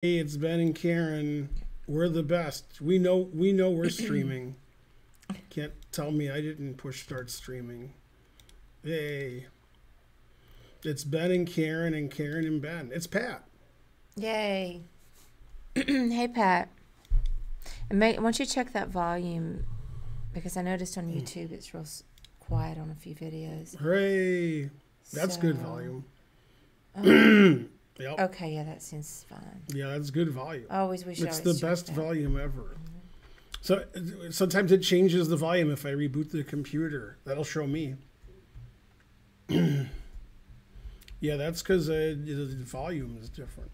Hey, it's Ben and Karen. We're the best. We know we're streaming. Can't tell me I didn't push start streaming. Hey. It's Ben and Karen and Ben. It's Pat. Yay. Hey, Pat. And why don't you check that volume? Because I noticed on YouTube it's real quiet on a few videos. Hooray. That's good volume. Yep. Okay, yeah, that seems fine. Yeah, that's good volume. I always wish It's I the always best checked that. volume ever. So sometimes it changes the volume if I reboot the computer. That'll show me. Yeah, that's because the volume is different.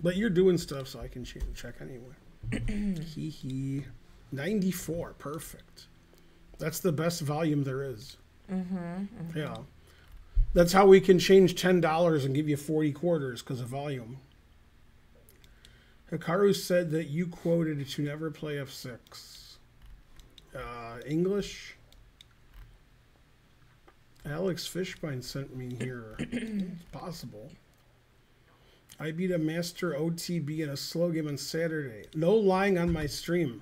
But you're doing stuff, so I can check anyway. Hee hee. 94, perfect. That's the best volume there is. Yeah. That's how we can change $10 and give you 40 quarters because of volume. Hikaru said that you quoted to never play F6. English? Alex Fishbein sent me here. It's possible. I beat a master OTB in a slow game on Saturday. No lying on my stream.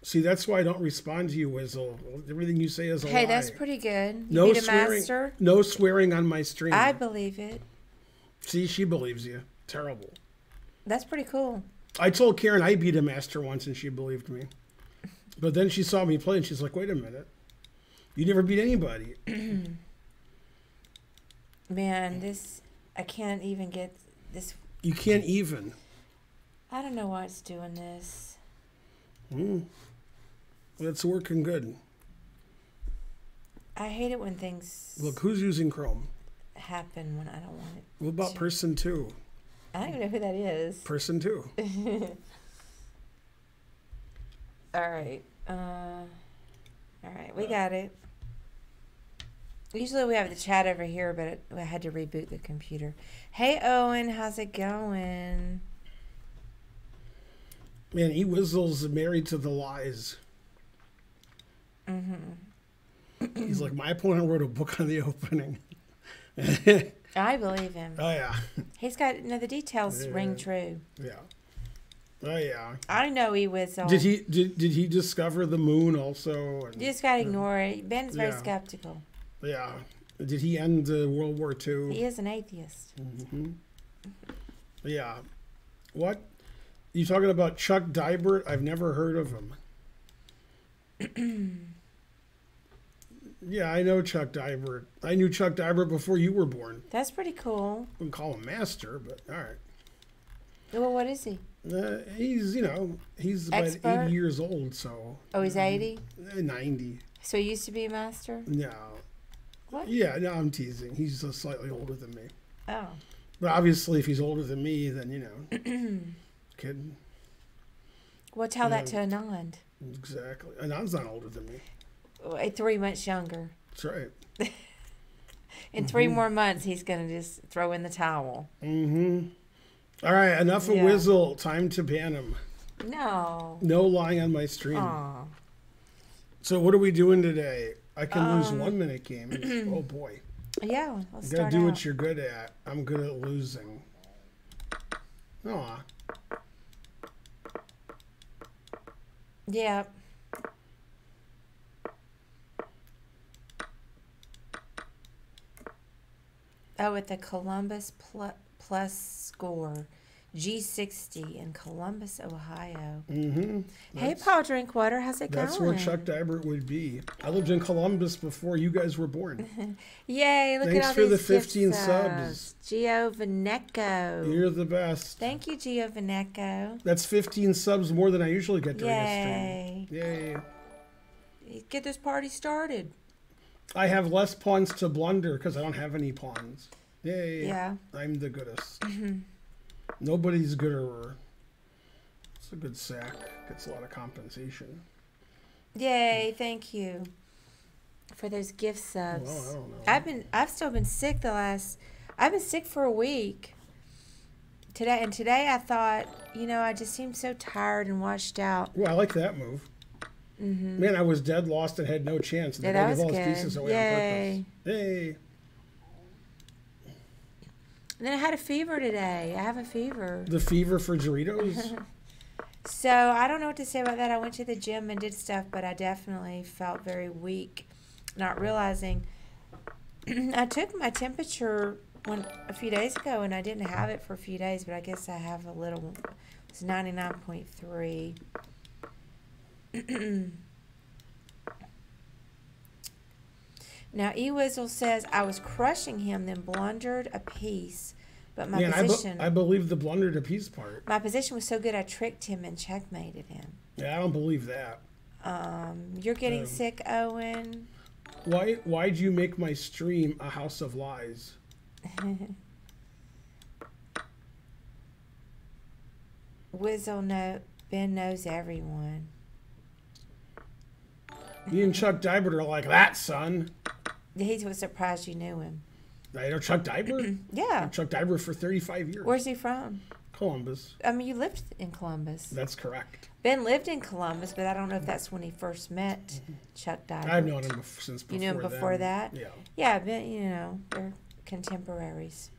See, that's why I don't respond to you, Wizzle. Everything you say is a lie. Hey, that's pretty good. You No beat a swearing. master? No swearing on my stream. I believe it. See, she believes you. Terrible. That's pretty cool. I told Karen I beat a master once, and she believed me. But then she saw me play, and she's like, "Wait a minute, you never beat anybody." Man, I can't even get this. You can't even. I don't know why it's doing this. It's working good. I hate it when things Look, who's using Chrome? happen when I don't want it. What about person 2? I don't even know who that is. Person 2. All right. All right, we got it. Usually we have the chat over here, but I had to reboot the computer. Hey, Owen, how's it going? Man, E-Wizzle's married to the lies. He's like, my opponent wrote a book on the opening. I believe him. Oh, yeah. He's got, the details ring true. Yeah. Oh, yeah. I know he was all. Did he discover the moon also? You just got to ignore it. Ben's very Yeah. skeptical. Yeah. Did he end World War II? He is an atheist. Yeah. What? You talking about Chuck Dybert? I've never heard of him. Yeah, I know Chuck Dybert. I knew Chuck Dybert before you were born. That's pretty cool. I wouldn't call him master, but all right. Well, what is he? He's about Expert? 80 years old, so. Oh, he's 80? 90. So he used to be a master? No. What? Yeah, no, I'm teasing. He's slightly older than me. Oh. But obviously, if he's older than me, then, kid. Well, tell that to Anand. Exactly. Anand's not older than me. 3 months younger. That's right. In 3 more months, he's going to just throw in the towel. All right, enough of Yeah. Wizzle. Time to ban him. No. No lying on my stream. Aw. So what are we doing today? I can lose 1 minute games. Oh boy. Yeah, let's You gotta start do out. what you're good at. I'm good at losing. Aw. Yeah. Oh, with the Columbus plus score. G60 in Columbus, Ohio. Hey, Paul Drinkwater, how's it That's going? where Chuck Dybert would be. I lived in Columbus before you guys were born. Yay, look Thanks at all for the these gift 15 subs. Gio Veneco. You're the best. Thank you, Gio Veneco. That's 15 subs more than I usually get during a Yay. stream. Yay. Get this party started. I have less pawns to blunder because I don't have any pawns. Yay. Yeah. I'm the goodest. Nobody's gooder. It's a good sack. Gets a lot of compensation. Yay, thank you for those gift subs. Well, I don't know. I've still been sick I've been sick for a week. Today I thought, I just seemed so tired and washed out. Well, I like that move. Man, I was dead lost and had no chance. And Yeah, they that gave was all his good. pieces away Yay. on purpose. Hey. And then I had a fever today. I have a fever. The fever for Doritos? So I don't know what to say about that. I went to the gym and did stuff, but I definitely felt very weak, not realizing. I took my temperature a few days ago, and I didn't have it for a few days, but I guess I have a little. It's 99.3. Now, E-Wizzle says, I was crushing him, then blundered a piece, but my position... I believe the blundered a piece part. My position was so good, I tricked him and checkmated him. Yeah, I don't believe that. You're getting sick, Owen. Why'd you make my stream a house of lies? Ben knows everyone. Me and Chuck Dibert are like that, son. He was surprised you knew him. I know Chuck Dibert? Yeah. Chuck Dibert for 35 years. Where's he from? Columbus. I mean, you lived in Columbus. That's correct. Ben lived in Columbus, but I don't know if that's when he first met Chuck Dibert. I've known him since before. You knew him before that? Yeah. Yeah, Ben, they're contemporaries.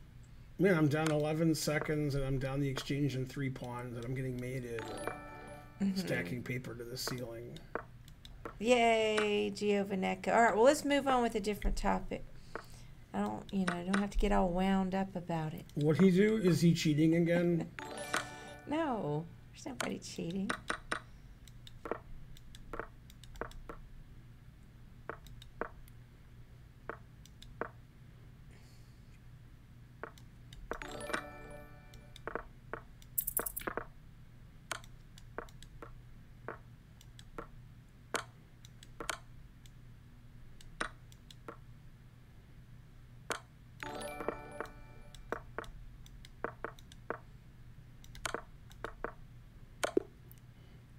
Man, I'm down 11 seconds, and I'm down the exchange in 3 pawns, and I'm getting mated, stacking paper to the ceiling. Yay, Giovanecco. All right, well, let's move on with a different topic. I don't have to get all wound up about it. What'd he do? Is he cheating again? No, there's nobody cheating.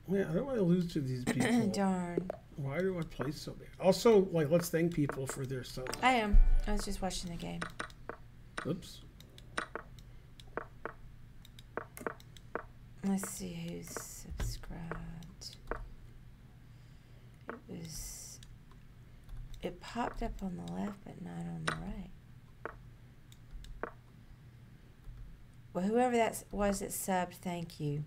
Man, how do I lose to these people? Darn. Why do I play so bad? Also, let's thank people for their subs. I am. I was just watching the game. Oops. Let's see who's subscribed. It popped up on the left, but not on the right. Well, whoever that was that subbed, thank you.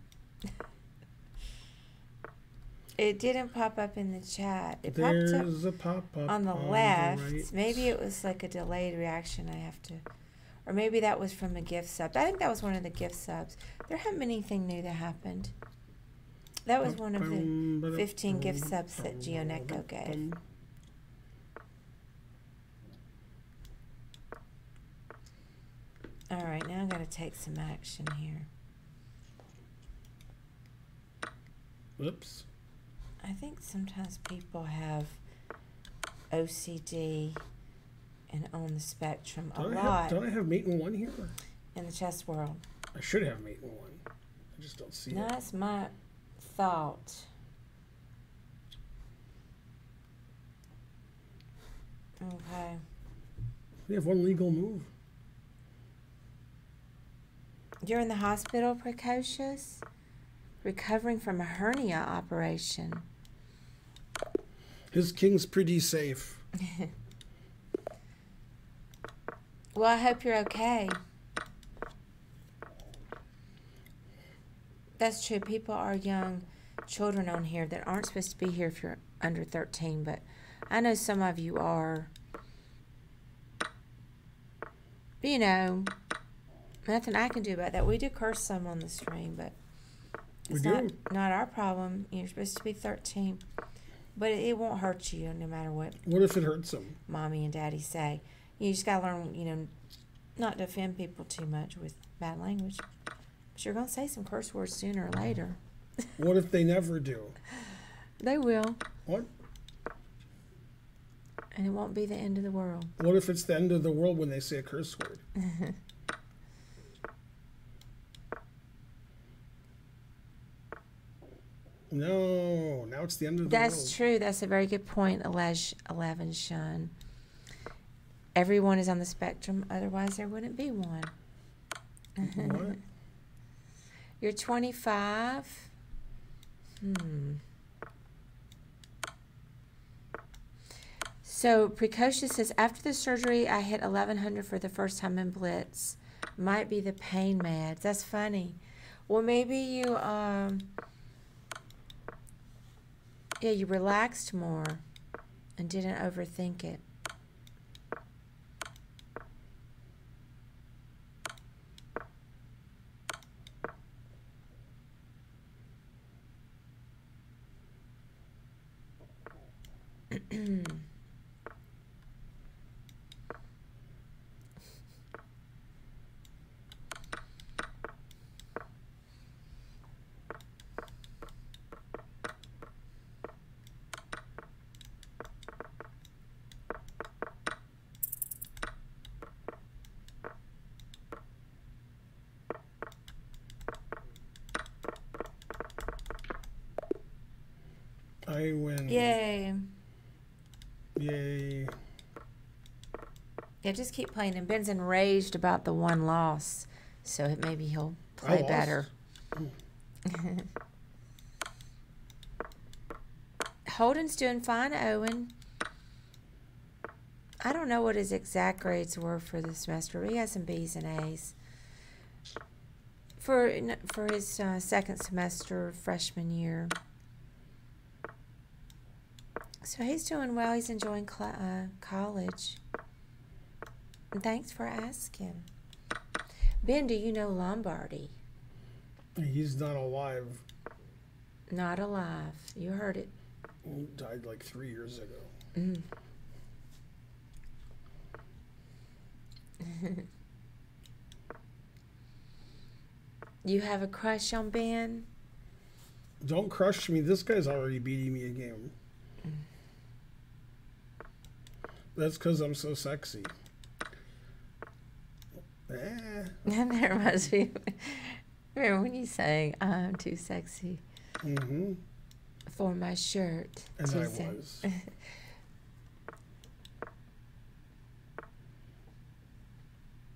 It didn't pop up in the chat. It There's popped a pop-up on the left. The right. Maybe it was like a delayed reaction. I have to, or maybe that was from a gift sub. I think that was one of the gift subs. There haven't been anything new that happened. That was one of the 15 gift subs that Gioneko gave. All right, now I've got to take some action here. Whoops. I think sometimes people have OCD and on the spectrum a lot. Don't I have mate in 1 here? In the chess world. I should have mate in 1. I just don't see it. That's my thought. Okay. We have 1 legal move. You're in the hospital, Precocious? Recovering from a hernia operation. His king's pretty safe. Well, I hope you're okay. That's true. People are young children on here that aren't supposed to be here if you're under 13, but I know some of you are. But, nothing I can do about that. We do curse some on the stream, but it's not our problem. You're supposed to be 13. But it won't hurt you no matter what. What if it hurts them? Mommy and Daddy say. You just got to learn, not to offend people too much with bad language. But you're going to say some curse words sooner or later. What if they never do? They will. What? And it won't be the end of the world. What if it's the end of the world when they say a curse word? No, now it's the end of the world. That's true. That's a very good point, 11 Shun. Everyone is on the spectrum, otherwise there wouldn't be one. What? You're 25? So, Precocious says, after the surgery, I hit 1,100 for the first time in Blitz. Might be the pain meds. That's funny. Well, maybe you, yeah, you relaxed more and didn't overthink it. I win. Yay. Yay. Yeah, just keep playing. And Ben's enraged about the one loss, so maybe he'll play better. Holden's doing fine, Owen. I don't know what his exact grades were for the semester, but he has some B's and A's. For his second semester, freshman year. So he's doing well. He's enjoying college. And thanks for asking. Ben, do you know Lombardi? He's not alive. Not alive. You heard it. He died like 3 years ago. Mm. You have a crush on Ben? Don't crush me. This guy's already beating me a game. That's because I'm so sexy. There must be. Remember when you sang, I'm too sexy for my shirt? And I was.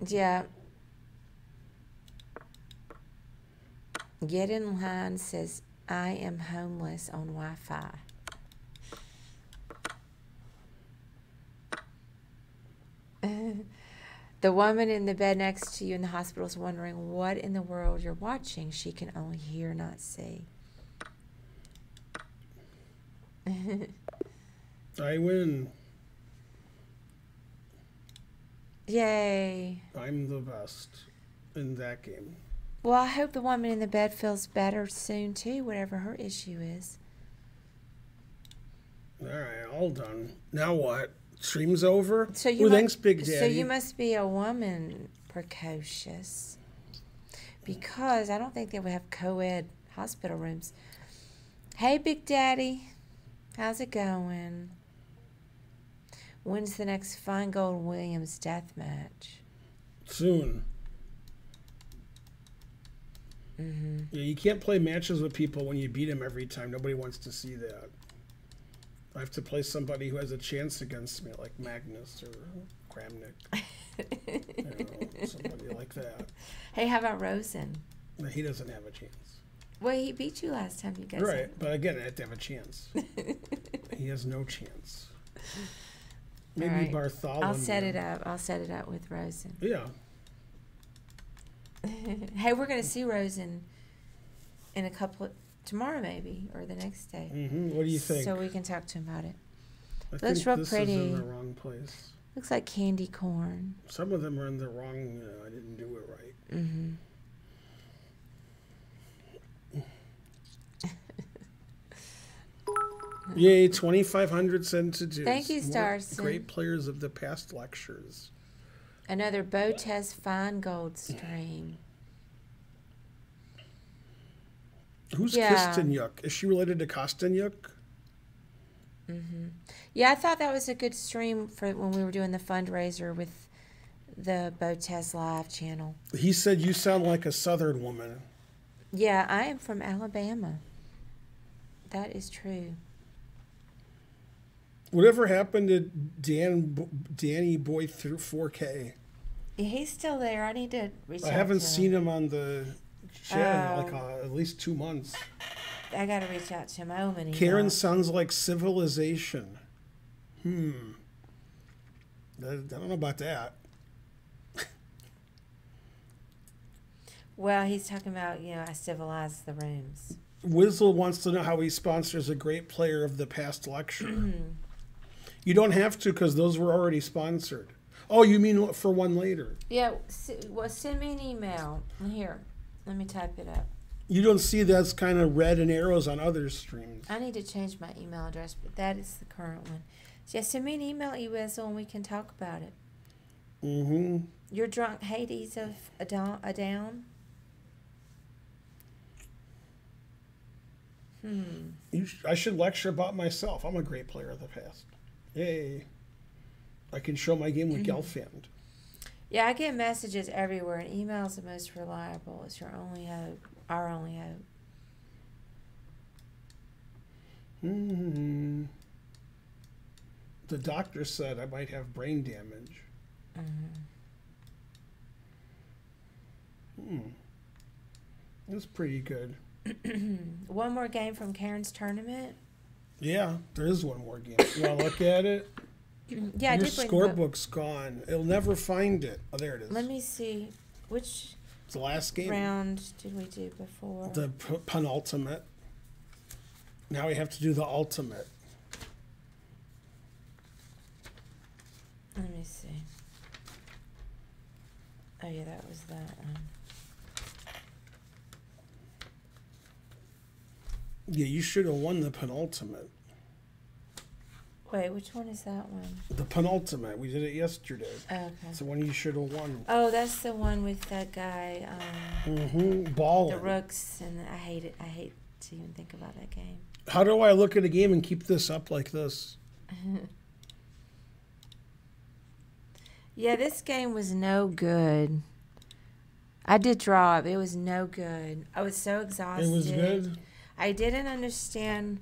Yeah. Get in line says, I am homeless on Wi-Fi. The woman in the bed next to you in the hospital is wondering what in the world you're watching. She can only hear, not see. I win. Yay. I'm the best in that game. Well, I hope the woman in the bed feels better soon, too, whatever her issue is. All right, all done. Now what? Stream's over? So you thanks, Big Daddy. So you must be a woman precocious. Because I don't think they would have co-ed hospital rooms. Hey, Big Daddy. How's it going? When's the next Feingold Williams death match? Soon. Mm-hmm. Yeah, you can't play matches with people when you beat them every time. Nobody wants to see that. I have to play somebody who has a chance against me, like Magnus or Kramnik. Somebody like that. Hey, how about Rosen? No, he doesn't have a chance. Well, he beat you last time you guys. Right, but again, I have to have a chance. He has no chance. Maybe right. Bartholomew. I'll set it up. I'll set it up with Rosen. Yeah. Hey, we're going to see Rosen in tomorrow maybe, or the next day. What do you think? So we can talk to him about it. I Looks think real this pretty. is in the wrong place. Looks like candy corn. Some of them are in the wrong, I didn't do it right. Mm-hmm. Yay, 2,500 sentences. Thank you, Starson. Great players of the past lectures. Another Botez Feingold stream. Who's Kosteniuk? Is she related to Kosteniuk? Mm-hmm. Yeah, I thought that was a good stream for when we were doing the fundraiser with the Botez Live channel. He said you sound like a Southern woman. Yeah, I am from Alabama. That is true. Whatever happened to Danny Boy through 4K? He's still there. I need to reach out to him. I haven't seen him on the channel in like at least 2 months. I got to reach out to him. I owe him an email. Karen sounds like civilization. I don't know about that. Well, he's talking about, I civilized the rooms. Wizzle wants to know how he sponsors a great player of the past lecture. You don't have to because those were already sponsored. Oh, you mean for one later? Yeah, well, send me an email. Here, let me type it up. You don't see that's kind of red and arrows on other streams. I need to change my email address, but that is the current one. So, yeah, send me an email, eWizzle, and we can talk about it. Mm-hmm. You're drunk Hades of a down? I should lecture about myself. I'm a great player of the past. Yay. I can show my game with Gelfand. Yeah, I get messages everywhere, and email is the most reliable. It's your only hope. Our only hope. Mm-hmm. The doctor said I might have brain damage. That's pretty good. One more game from Karen's tournament. Yeah, there is one more game. You want to look at it? Yeah, I Your did. scorebook's gone. It'll never find it. Oh, there it is. Let me see. Which It's the last game. round did we do before? The penultimate. Now we have to do the ultimate. Let me see. Oh, yeah, that was that one. Yeah, you should have won the penultimate. Wait, which one is that one? The penultimate. We did it yesterday. Oh, okay. It's the one you should have won. Oh, that's the one with that guy. Balling. The rooks, and I hate it. I hate to even think about that game. How do I look at a game and keep this up like this? Yeah, this game was no good. I did draw it, but it was no good. I was so exhausted. It was good? I didn't understand.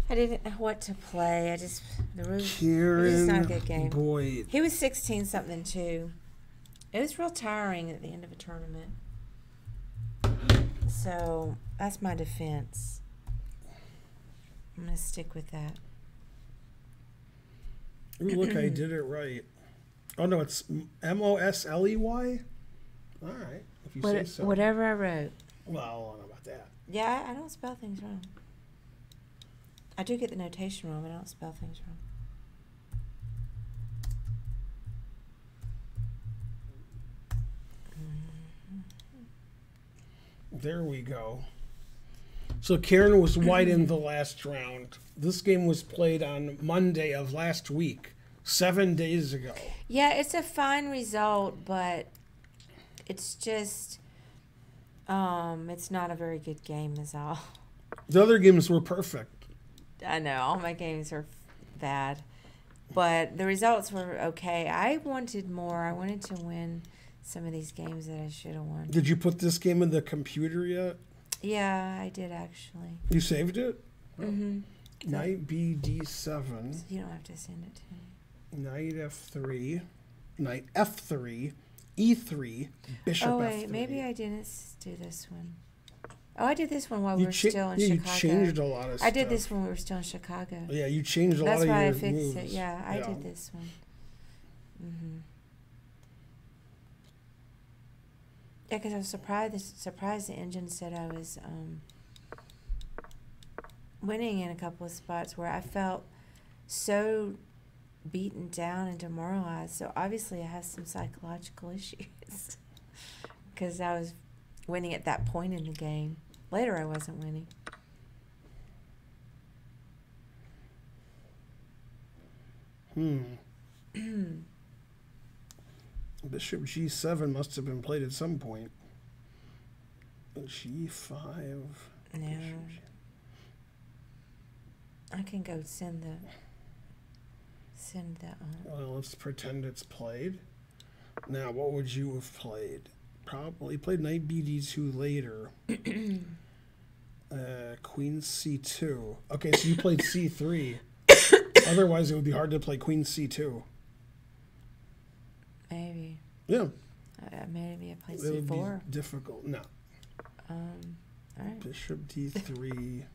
I didn't know what to play. It was not a good game. Boyd. He was 16 something too. It was real tiring at the end of a tournament. So that's my defense. I'm gonna stick with that. Ooh, look, I did it right. Oh no, it's Mosley. All right, if you say so. Whatever I wrote. Well, I don't know about that. Yeah, I don't spell things wrong. I do get the notation wrong, but I don't spell things wrong. There we go. So Karen was white in the last round. This game was played on Monday of last week, 7 days ago. Yeah, it's a fine result, but it's just, it's not a very good game is all. The other games were perfect. I know, all my games are bad, but the results were okay. I wanted more. I wanted to win some of these games that I should have won. Did you put this game in the computer yet? Yeah, I did actually. You saved it? Mm-hmm. Knight BD7. So you don't have to send it to me. Knight F3. Knight F3. E3. Bishop F3. Oh, wait, maybe I didn't do this one. Oh, I did this one while we were still in you Chicago. changed a lot of stuff. I did this when we were still in Chicago. Yeah, you changed a That's lot of why your I fixed moves. it. Yeah, I did this one. Mm-hmm. Yeah, because I was surprised the engine said I was winning in a couple of spots where I felt so beaten down and demoralized. So obviously I have some psychological issues because I was winning at that point in the game. Later I wasn't winning. Bishop G7 must have been played at some point. G5. No. I can go send that on. Well, let's pretend it's played. Now, what would you have played? Probably played Knight BD2 later. Queen C2. Okay, so you played C3. Otherwise, it would be hard to play Queen C2. Maybe. Yeah. Maybe I played It would C4. be difficult. No. All right. Bishop D3.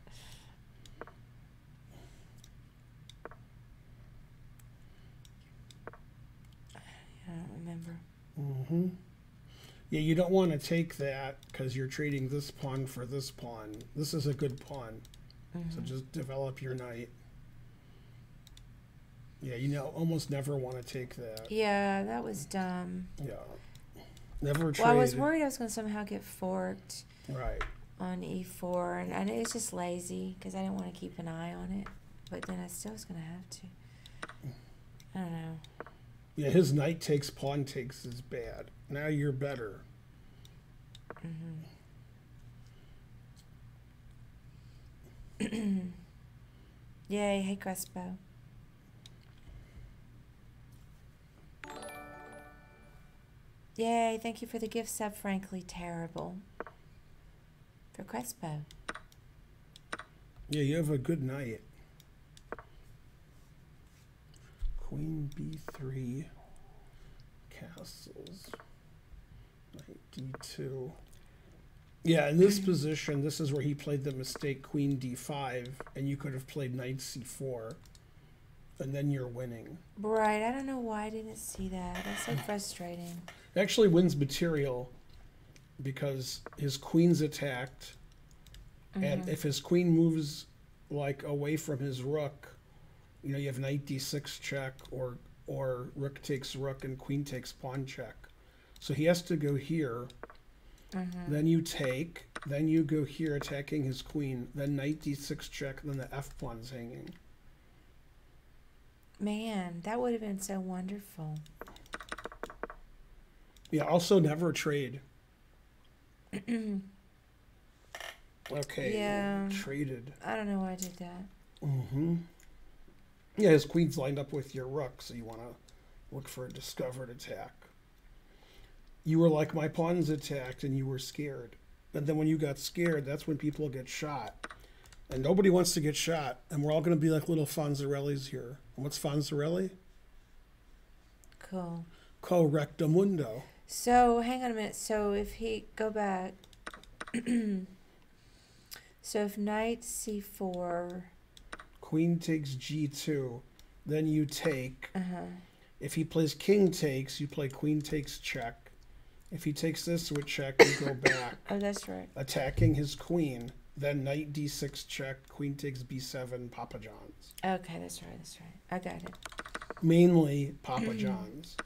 I don't remember. Yeah, you don't want to take that because you're trading this pawn for this pawn. This is a good pawn. So just develop your knight. Yeah, almost never want to take that. Yeah, that was dumb. Yeah. Never trade. Well, I was worried I was going to somehow get forked Right. on e4, and it's just lazy because I didn't want to keep an eye on it. But then I still was going to have to. I don't know. Yeah, his knight takes, pawn takes is bad. Now you're better. Yay, hey Crespo. Yay, thank you for the gift sub, Frankly Terrible. For Crespo. Yeah, you have a good knight. Queen b3. Castles. Knight d2. Yeah, in this position, this is where he played the mistake queen d5, and you could have played knight c4, and then you're winning. Right, I don't know why I didn't see that. That's so frustrating. It actually wins material because his queen's attacked, and if his queen moves like away from his rook, you have knight d6 check, or rook takes rook and queen takes pawn check. So he has to go here. Then you take, then you go here attacking his queen, then knight d6 check, and then the f pawn's hanging. Man, that would have been so wonderful. Yeah, also never trade. Okay. Yeah. Traded. I don't know why I did that. Yeah, his queen's lined up with your rook, so you want to look for a discovered attack. You were like, my pawn's attacked, and you were scared. And then when you got scared, that's when people get shot. And nobody wants to get shot. And we're all going to be like little Fonzarellis here. And what's Fonzarelli? Cool. Correctamundo. So, hang on a minute. So, if he, go back. So, if knight c4. Queen takes g2. Then you take. If he plays king takes, you play queen takes check. If he takes this with check, you go back. Oh, that's right. Attacking his queen. Then knight d6 check, queen takes b7, Papa John's. Okay, that's right. I got it. Mainly Papa John's.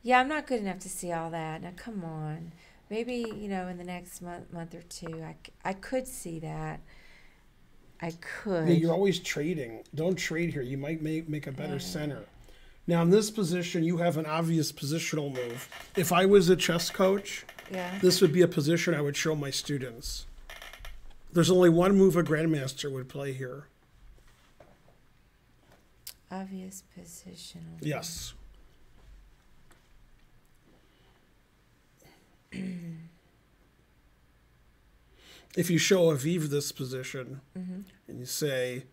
Yeah, I'm not good enough to see all that. Now, come on. Maybe, in the next month or two, I could see that. I could. Yeah, you're always trading. Don't trade here. You might make a better center. Now, in this position, you have an obvious positional move. If I was a chess coach, this would be a position I would show my students. There's only one move a grandmaster would play here. Obvious positional. Yes. If you show Aviv this position, and you say,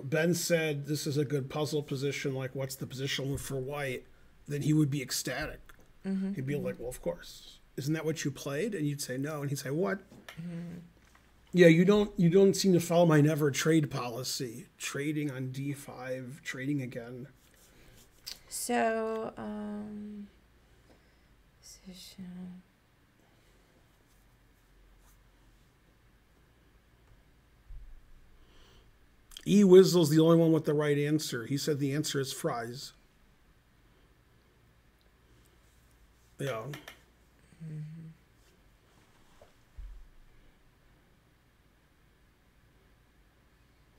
Ben said this is a good puzzle position, like what's the positional move for white, then he would be ecstatic. He'd be like, well, of course. Isn't that what you played? And you'd say no. And he'd say, what? Yeah, you don't seem to follow my never trade policy. Trading on d5, trading again. So, position. E. Wizzle's the only one with the right answer. He said the answer is fries. Yeah.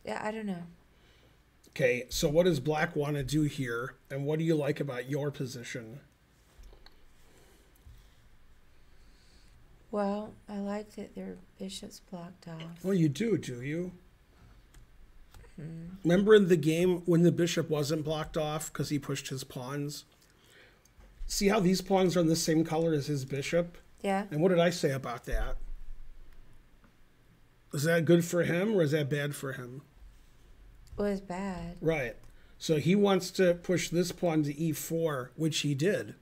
Yeah, I don't know. Okay, so what does black want to do here, and what do you like about your position? Well, I like that their bishop's blocked off. Well, you do you? Remember in the game when the bishop wasn't blocked off because he pushed his pawns? See how these pawns are in the same color as his bishop? Yeah. And what did I say about that? Is that good for him or is that bad for him? It was bad. Right. So he wants to push this pawn to e4, which he did.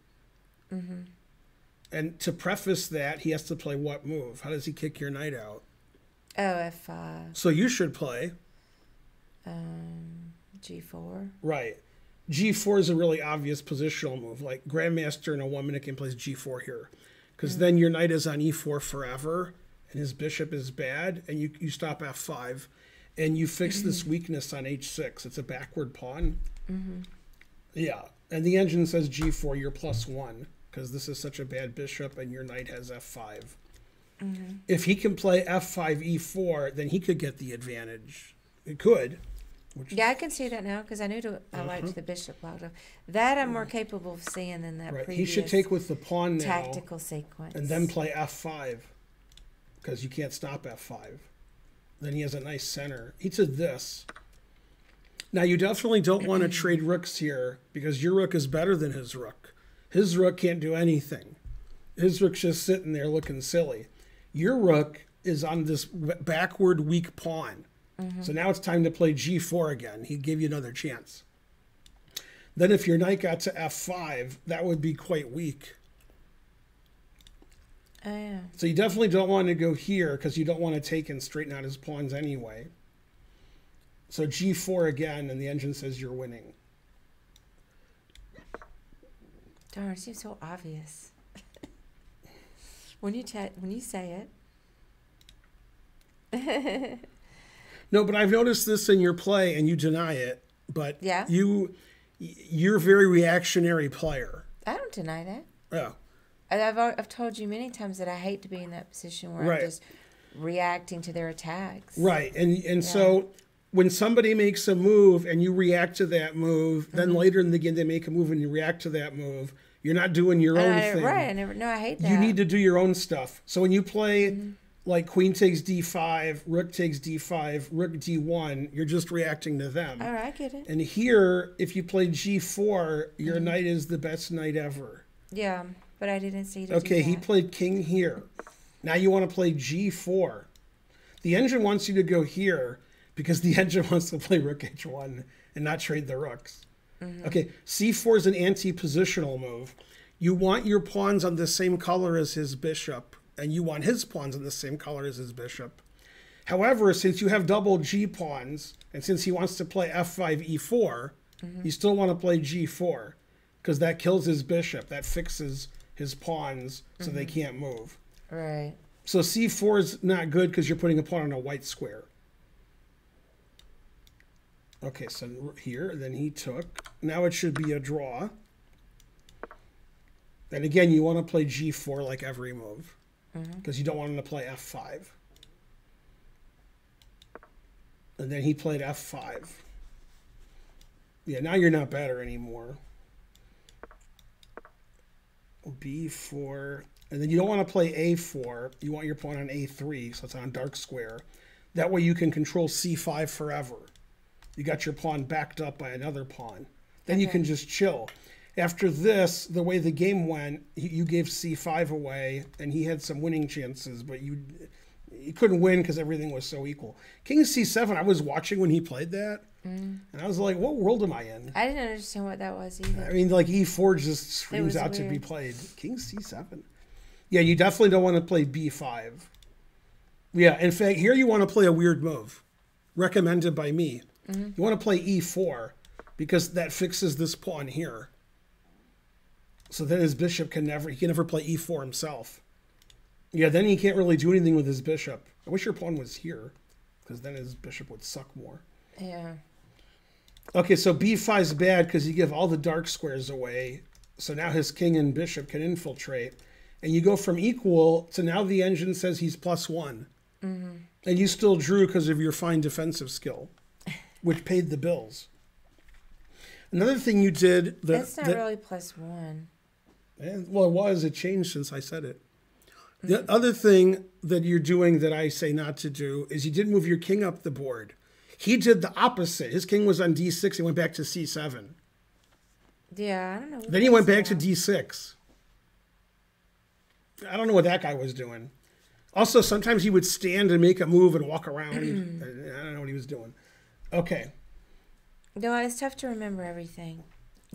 And to preface that, he has to play what move? How does he kick your knight out? Oh, F5. So you should play. G4. Right. G4 is a really obvious positional move. Like Grandmaster in a 1-minute game plays G4 here. because then your knight is on e4 forever, and his bishop is bad, and you stop f5, and you fix this weakness on h6. It's a backward pawn. Yeah, and the engine says g4, you're +1, because this is such a bad bishop, and your knight has f5. If he can play f5, e4, then he could get the advantage. It could. Yeah, I can see that now because I knew I liked the bishop blocked off. That I'm more capable of seeing than that previous He should take with the pawn now. tactical sequence. And then play f5 because you can't stop f5. Then he has a nice center. He did this. Now, you definitely don't want to trade rooks here because your rook is better than his rook. His rook can't do anything. His rook's just sitting there looking silly. Your rook is on this backward weak pawn. So now it's time to play g4 again. He'd give you another chance. Then if your knight got to f5, that would be quite weak. Oh, yeah. So you definitely don't want to go here because you don't want to take and straighten out his pawns anyway. So g4 again, and the engine says you're winning. Darn, it seems so obvious. when you say it. No, but I've noticed this in your play, and you deny it. But yeah? you're a very reactionary player. I don't deny that. Oh. I've told you many times that I hate to be in that position where I'm just reacting to their attacks. Right, and so when somebody makes a move and you react to that move, then later in the game they make a move and you react to that move. You're not doing your own thing. Right, I hate that. You need to do your own stuff. So when you play like queen takes d5, rook takes d5, rook d1, you're just reacting to them. All right, I get it. And here, if you play g4, your knight is the best knight ever. Yeah, but I didn't see to Okay, do that. he played king here. Now you want to play g4. The engine wants you to go here because the engine wants to play rook h1 and not trade the rooks. Okay, c4 is an anti-positional move. You want your pawns on the same color as his bishop, and you want his pawns on the same color as his bishop. However, since you have double g pawns, and since he wants to play f5, e4, you still want to play g4 because that kills his bishop. That fixes his pawns so they can't move. Right. So c4 is not good because you're putting a pawn on a white square. Okay, so here, then he took. Now it should be a draw. And again, you want to play g4 like every move because you don't want him to play f5. And then he played f5. Yeah, now you're not better anymore. b4. And then you don't want to play a4. You want your pawn on a3, so it's on dark square. That way you can control c5 forever. You got your pawn backed up by another pawn. Then you can just chill. After this, the way the game went, you gave c5 away, and he had some winning chances, but you couldn't win because everything was so equal. King c7, I was watching when he played that, and I was like, what world am I in? I didn't understand what that was either. I mean, like e4 just screams out to be played. King c7. Yeah, you definitely don't want to play b5. Yeah, in fact, here you want to play a weird move, recommended by me. You want to play e4 because that fixes this pawn here. So then his bishop he can never play e4 himself. Yeah, then he can't really do anything with his bishop. I wish your pawn was here because then his bishop would suck more. Yeah. Okay, so b5 is bad because you give all the dark squares away. So now his king and bishop can infiltrate. And you go from equal to now the engine says he's +1. And you still drew because of your fine defensive skill, which paid the bills. Another thing you did... That's not really +1. Well, it was. It changed since I said it. The other thing that you're doing that I say not to do is you didn't move your king up the board. He did the opposite. His king was on d6 and went back to c7. Yeah, I don't know. Then he went back to d6. I don't know what that guy was doing. Also, sometimes he would stand and make a move and walk around. I don't know what he was doing. Okay. No, it's tough to remember everything.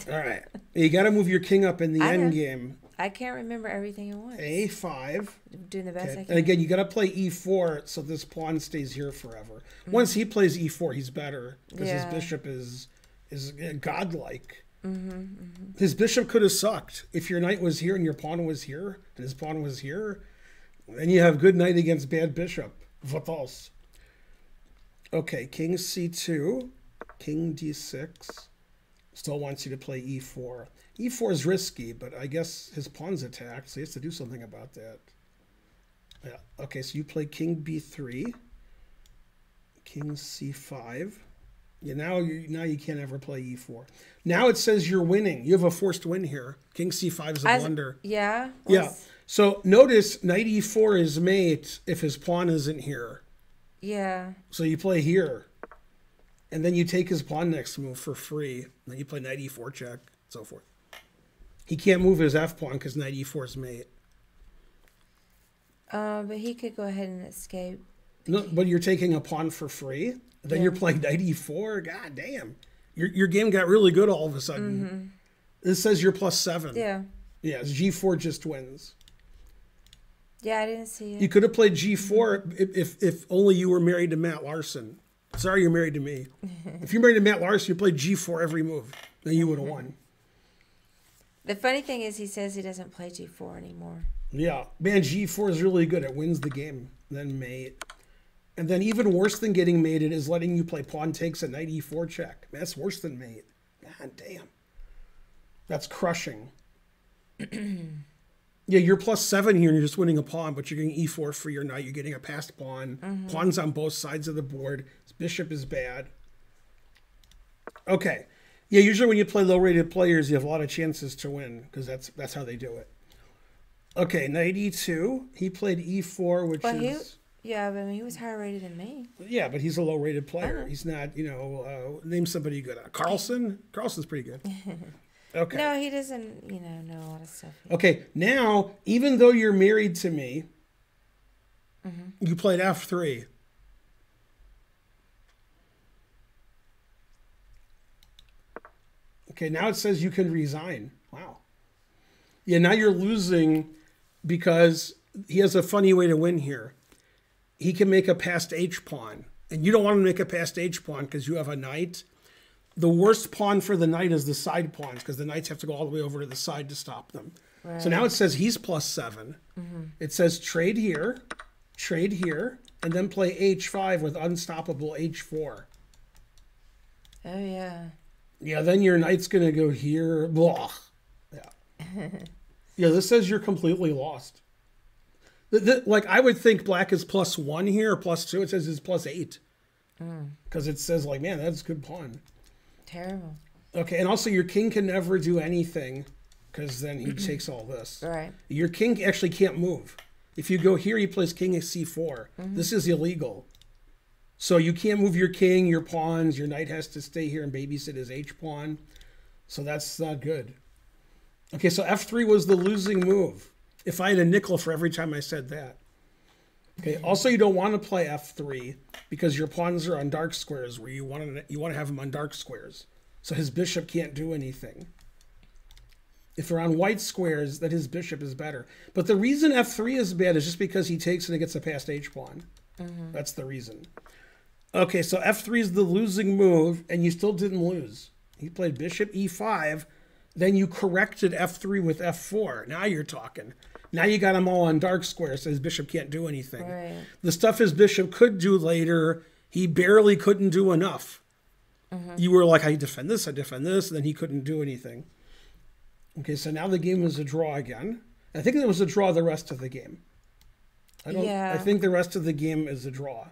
All right. You got to move your king up in the end game. I can't remember everything at once. a5. Doing the best I can. And again, you got to play e4 so this pawn stays here forever. Once he plays e4, he's better because his bishop is godlike. His bishop could have sucked. If your knight was here and your pawn was here, and his pawn was here, then you have good knight against bad bishop. What else? Okay, king c2, king d6. Still wants you to play e4. e4 is risky, but I guess his pawn's attacked, so he has to do something about that. Yeah. Okay, so you play king b3, king c5. Yeah, now you can't ever play e4. Now it says you're winning. You have a forced win here. King c5 is a blunder. Yeah. Yeah. So notice knight e4 is mate if his pawn isn't here. Yeah. So you play here. And then you take his pawn next move for free. Then you play knight e4 check, so forth. He can't move his f pawn because knight e4 is mate. But he could go ahead and escape. No, but you're taking a pawn for free. Then you're playing knight e4. God damn. Your game got really good all of a sudden. This says you're +7. Yeah. Yeah, g4 just wins. Yeah, I didn't see it. You could have played g4 if only you were married to Matt Larson. Sorry you're married to me. If you're married to Matt Larson, you played g4 every move. Then you would have won. The funny thing is he says he doesn't play g4 anymore. Yeah. Man, g4 is really good. It wins the game. Then mate. And then even worse than getting mated is letting you play pawn takes a knight e4 check. Man, that's worse than mate. God damn. That's crushing. Yeah, you're +7 here and you're just winning a pawn, but you're getting e4 for your knight. You're getting a passed pawn. Pawns on both sides of the board. His bishop is bad. Okay. Yeah, usually when you play low-rated players, you have a lot of chances to win because that's how they do it. Okay, knight e2. He played e4, which is... Yeah, but I mean, he was higher rated than me. Yeah, but he's a low-rated player. He's not, name somebody good. Carlson? Carlson's pretty good. Okay. No, he doesn't, know a lot of stuff. Okay, now, even though you're married to me, you played f3. Okay, now it says you can resign. Wow. Yeah, now you're losing because he has a funny way to win here. He can make a passed h pawn, and you don't want him to make a passed h pawn because you have a knight. The worst pawn for the knight is the side pawns because the knights have to go all the way over to the side to stop them. Right. So now it says he's +7. It says trade here, and then play h5 with unstoppable h4. Oh, yeah. Yeah, then your knight's going to go here. Blah. Yeah. Yeah, this says you're completely lost. Like, I would think black is +1 here or +2. It says it's +8. Because it says, like, man, that's a good pawn. Terrible. Okay, and also your king can never do anything because then he takes all this. Right. Your king actually can't move. If you go here, he plays king at c4. This is illegal. So you can't move your king, your pawns. Your knight has to stay here and babysit his h-pawn. So that's not good. Okay, so f3 was the losing move. If I had a nickel for every time I said that. Okay, also you don't want to play f3 because your pawns are on dark squares where you want to have them on dark squares. So his bishop can't do anything. If they're on white squares, then his bishop is better. But the reason f3 is bad is just because he takes and it gets a passed h-pawn. That's the reason. Okay, so f3 is the losing move, and you still didn't lose. He played bishop e5, then you corrected f3 with f4. Now you're talking. Now you got him all on dark squares, so his bishop can't do anything. Right. The stuff his bishop could do later, he barely couldn't do enough. You were like, I defend this, and then he couldn't do anything. Okay, so now the game is a draw again. I think it was a draw the rest of the game. I think the rest of the game is a draw.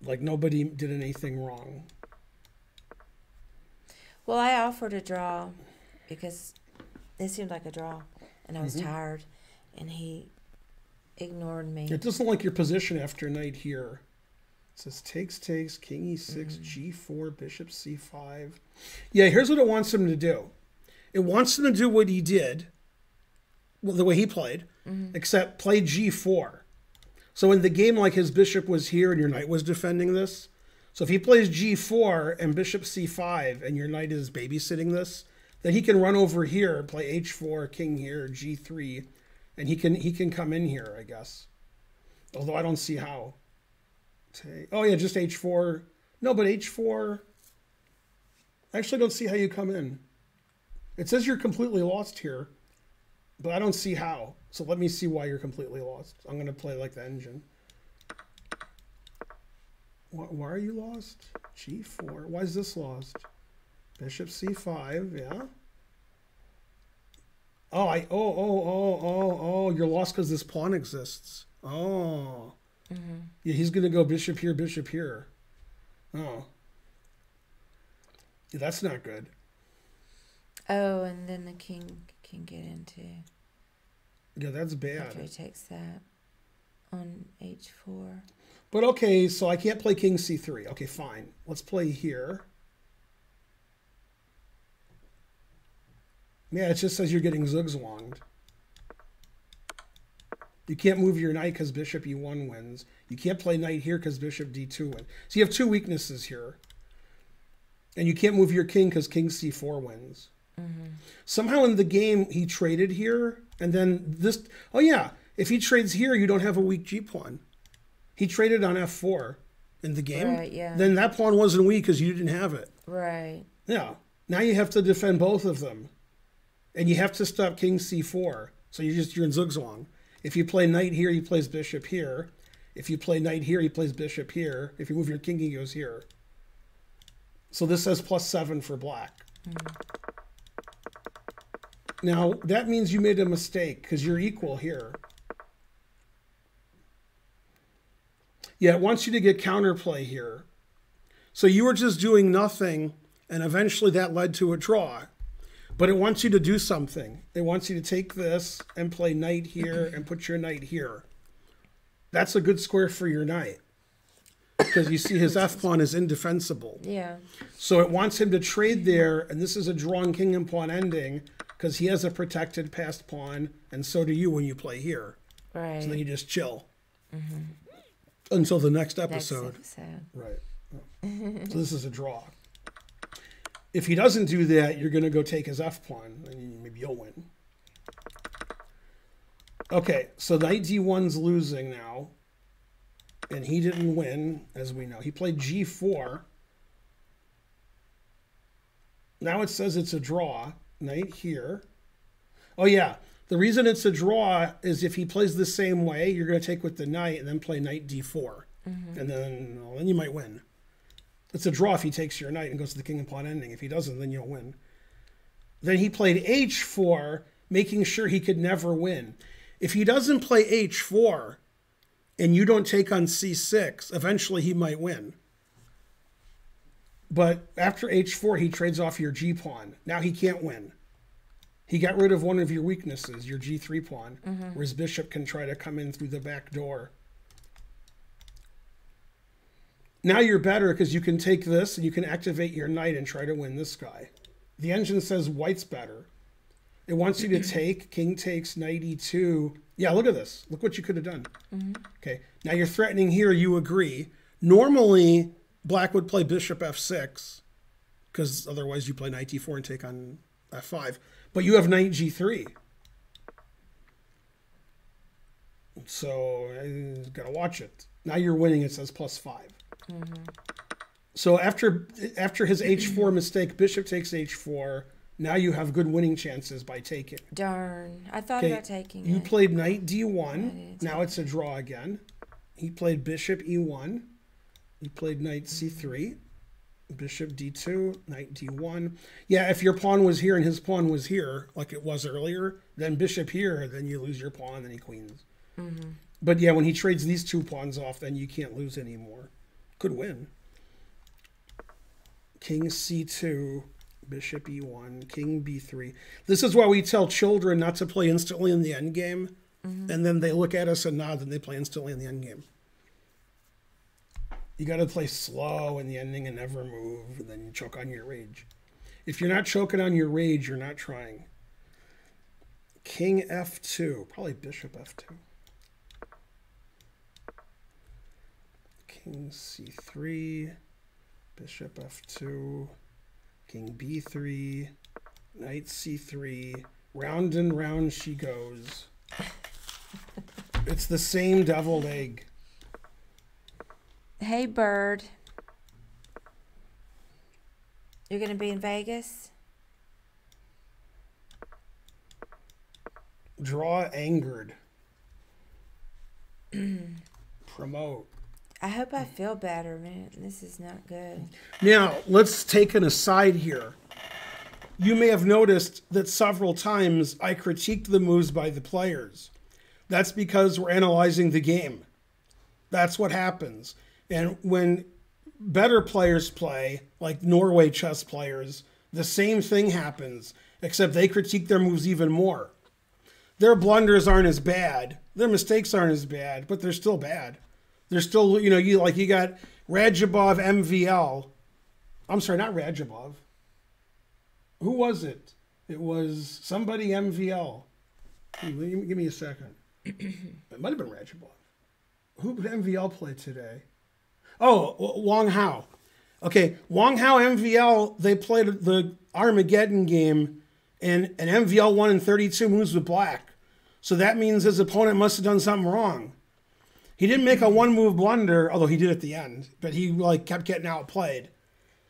Like, nobody did anything wrong. Well, I offered a draw because it seemed like a draw, and I was tired, and he ignored me. It doesn't like your position after knight here. It says takes, king e6, g4, bishop c5. Yeah, here's what it wants him to do. It wants him to do what he did, well, the way he played, except play g4. So in the game, like, his bishop was here and your knight was defending this. So if he plays g4 and bishop c5 and your knight is babysitting this, then he can run over here, play h4, king here, g3, and he can come in here, I guess. Although I don't see how. Oh yeah, just h4. No, but h4. I actually don't see how you come in. It says you're completely lost here, but I don't see how. So let me see why you're completely lost. I'm going to play like the engine. Why are you lost? G4. Why is this lost? Bishop C5, yeah. Oh, you're lost because this pawn exists. Oh. Yeah, he's going to go bishop here, bishop here. Oh. Yeah, that's not good. Oh, and then the king can get into. Yeah, that's bad. After he takes that on H4. But okay, so I can't play king C3. Okay, fine. Let's play here. Yeah, it just says you're getting zugzwanged. You can't move your knight because bishop E1 wins. You can't play knight here because bishop D2 wins. So you have two weaknesses here. And you can't move your king because king C4 wins. Somehow in the game, he traded here. And then this... Oh, yeah. If he trades here, you don't have a weak G-pawn. He traded on F4 in the game. Right, yeah. Then that pawn wasn't weak because you didn't have it. Right. Yeah. Now you have to defend both of them. And you have to stop king C4. So you're in zugzwang. If you play knight here, he plays bishop here. If you play knight here, he plays bishop here. If you move your king, he goes here. So this says +7 for black. Now, that means you made a mistake because you're equal here. Yeah, it wants you to get counterplay here. So you were just doing nothing, and eventually that led to a draw. But it wants you to do something. It wants you to take this and play knight here and put your knight here. That's a good square for your knight. Because you see his f-pawn is indefensible. Yeah. So it wants him to trade there, and this is a drawn king and pawn ending, because he has a protected passed pawn, and so do you when you play here. Right. So then you just chill. Until the next episode. Next episode. Right. So this is a draw. If he doesn't do that, you're going to go take his f-pawn, and maybe you'll win. Okay, so knight d1's losing now. And he didn't win, as we know. He played g4. Now it says it's a draw. Knight here. Oh, yeah. The reason it's a draw is if he plays the same way, you're going to take with the knight and then play knight d4. And then you might win. It's a draw if he takes your knight and goes to the king and pawn ending. If he doesn't, then you'll win. Then he played h4, making sure he could never win. If he doesn't play h4 and you don't take on c6, eventually he might win. But after h4, he trades off your g-pawn. Now he can't win. He got rid of one of your weaknesses, your g3 pawn, where his bishop can try to come in through the back door. Now you're better because you can take this and you can activate your knight and try to win this guy. The engine says white's better. It wants you to take, king takes, knight e2. Yeah, look at this. Look what you could have done. Okay, now you're threatening here, you agree. Normally, black would play bishop f6 because otherwise you play knight d4 and take on f5. But you have knight g3. So you gotta watch it. Now you're winning, it says +5. So after his h4 mistake, bishop takes h4. Now you have good winning chances by taking. Darn. I thought about taking You it. played knight d1. Now it's a draw again. He played bishop e1. He played knight c3. Bishop d2, knight d1. Yeah, if your pawn was here and his pawn was here, like it was earlier, then bishop here, then you lose your pawn, then he queens. But yeah, when he trades these two pawns off, then you can't lose anymore. Could win. King c2, bishop e1, king b3. This is why we tell children not to play instantly in the endgame, and then they look at us and nod, and they play instantly in the endgame. You got to play slow in the ending and never move, and then you choke on your rage. If you're not choking on your rage, you're not trying. King f2, probably bishop f2. King c3, bishop f2, king b3, knight c3. Round and round she goes. It's the same deviled egg. Hey, Bird. You're going to be in Vegas? Draw angered. Promote. I hope I feel better, man. This is not good. Now, let's take an aside here. You may have noticed that several times I critiqued the moves by the players. That's because we're analyzing the game. That's what happens. And when better players play, like Norway chess players, the same thing happens, except they critique their moves even more. Their blunders aren't as bad. Their mistakes aren't as bad, but they're still bad. They're still, you got Radjabov MVL. I'm sorry, not Radjabov. Who was it? It was somebody MVL. Give me a second. It might have been Radjabov. Who did MVL play today? Oh, Wang Hao. Okay, Wang Hao MVL, they played the Armageddon game, and MVL won in 32 moves with black. So that means his opponent must have done something wrong. He didn't make a one-move blunder, although he did at the end, but he kept getting outplayed.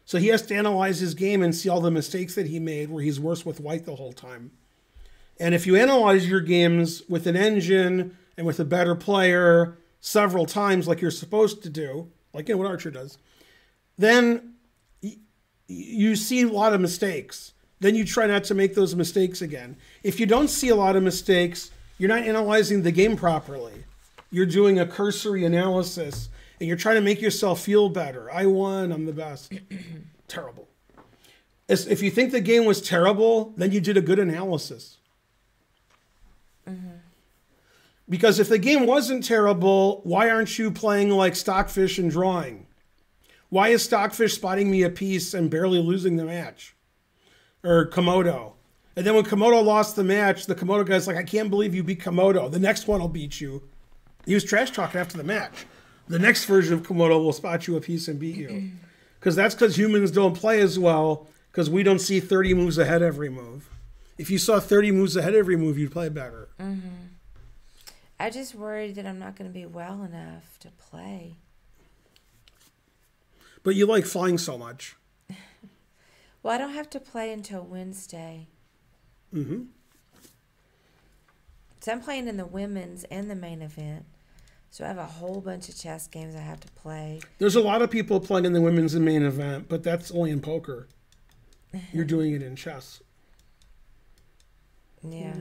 So he has to analyze his game and see all the mistakes that he made where he's worse with white the whole time. And if you analyze your games with an engine and with a better player several times like you're supposed to do, like what Archer does, then you see a lot of mistakes. Then you try not to make those mistakes again. If you don't see a lot of mistakes, you're not analyzing the game properly. You're doing a cursory analysis, and you're trying to make yourself feel better. I won. I'm the best. Terrible. If you think the game was terrible, then you did a good analysis. Because if the game wasn't terrible, why aren't you playing like Stockfish and drawing? Why is Stockfish spotting me a piece and barely losing the match? Or Komodo. And then when Komodo lost the match, the Komodo guy's like, I can't believe you beat Komodo. The next one will beat you. He was trash talking after the match. The next version of Komodo will spot you a piece and beat you. Because that's because humans don't play as well, because we don't see 30 moves ahead every move. If you saw 30 moves ahead every move, you'd play better. I just worried that I'm not going to be well enough to play. But you like flying so much. Well, I don't have to play until Wednesday. So I'm playing in the women's and the main event. So I have a whole bunch of chess games I have to play. There's a lot of people playing in the women's and main event, but that's only in poker. You're doing it in chess. Yeah.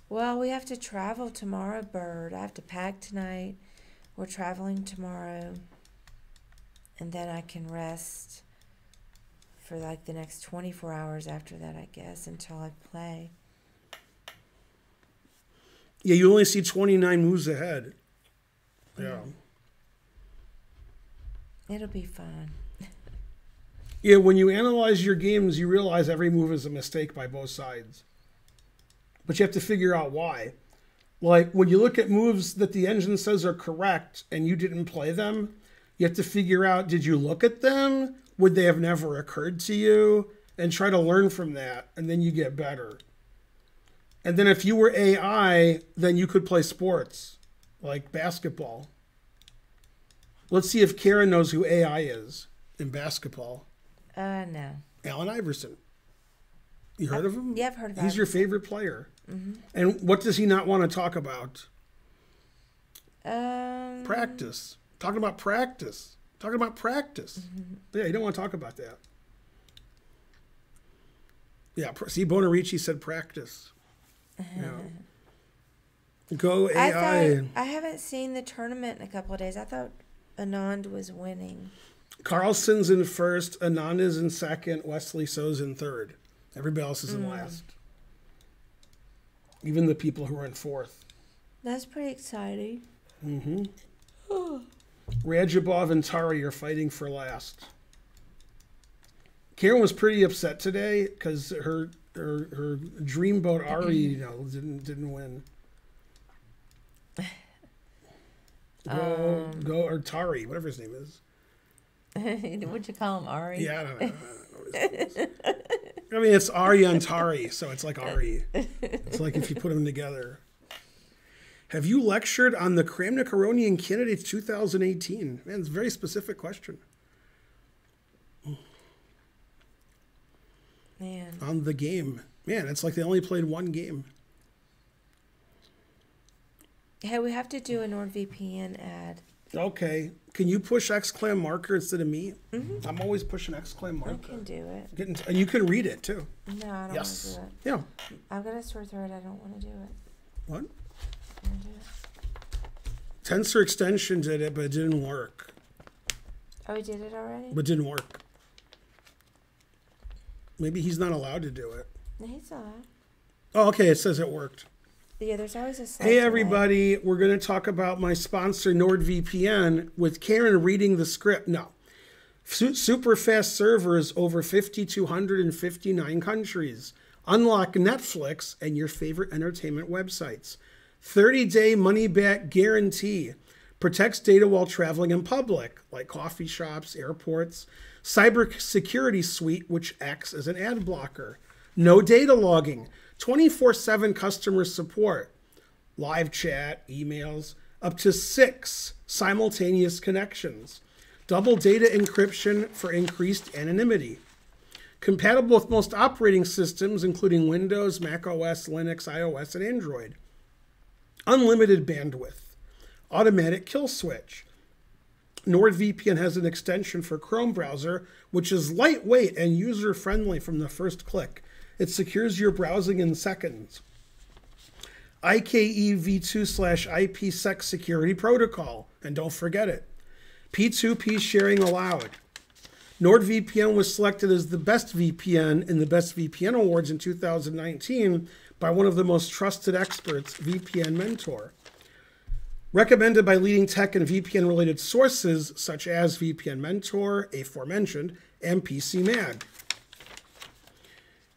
Well, we have to travel tomorrow, Bird. I have to pack tonight. We're traveling tomorrow. And then I can rest for like the next 24 hours after that, I guess, until I play. Yeah, you only see 29 moves ahead. Yeah. It'll be fun. Yeah, when you analyze your games, you realize every move is a mistake by both sides. But you have to figure out why. Like, when you look at moves that the engine says are correct and you didn't play them, you have to figure out, did you look at them? Would they have never occurred to you? And try to learn from that, and then you get better. And then if you were AI, then you could play sports, like basketball. Let's see if Karen knows who AI is in basketball. No. Allen Iverson. You heard of him? Yeah, I've heard of him. He's your favorite player. And what does he not want to talk about? Practice. Talking about practice. Talking about practice. Yeah, you don't want to talk about that. Yeah, see, Bonarici said practice. Yeah. Go AI. I haven't seen the tournament in a couple of days. I thought Anand was winning. Carlson's in first, Anand is in second, Wesley So's in third. Everybody else is in last. Even the people who are in fourth. That's pretty exciting. Radjabov and Tari are fighting for last. Karen was pretty upset today because her dreamboat Ari, didn't win. Go or Tari, whatever his name is. Would you call him Ari? Yeah, I don't know. I mean, it's Ari on Tari, so it's like Ari. It's like if you put them together. Have you lectured on the Kramnik-Aronian candidates 2018? Man, it's a very specific question. Man. On the game. Man, it's like they only played one game. Hey, we have to do a NordVPN ad. Okay. Can you push XClam marker instead of me? Mm-hmm. I'm always pushing XClam marker. I can do it. And you can read it too. No, I don't Yes. want to do Yeah. it. I've got a sore throat. I don't want to do it. What? I want to do it. Tensor extension did it, but it didn't work. Oh, he did it already? But it didn't work. Maybe he's not allowed to do it. No, he's allowed. Oh, okay. It says it worked. Yeah, there's always a slight Hey, delay. everybody. We're going to talk about my sponsor, NordVPN, with Karen reading the script. No. Super fast servers over 5,259 countries. Unlock Netflix and your favorite entertainment websites. 30-day money-back guarantee. Protects data while traveling in public, like coffee shops, airports. Cybersecurity suite, which acts as an ad blocker. No data logging. 24/7 customer support. Live chat, emails. Up to 6 simultaneous connections. Double data encryption for increased anonymity. Compatible with most operating systems, including Windows, Mac OS, Linux, iOS, and Android. Unlimited bandwidth. Automatic kill switch. NordVPN has an extension for Chrome browser, which is lightweight and user-friendly from the first click. It secures your browsing in seconds. IKEv2/IPsec security protocol. And don't forget it. P2P sharing allowed. NordVPN was selected as the best VPN in the Best VPN Awards in 2019 by one of the most trusted experts, VPN Mentor. Recommended by leading tech and VPN-related sources such as VPN Mentor, aforementioned, and PCMag.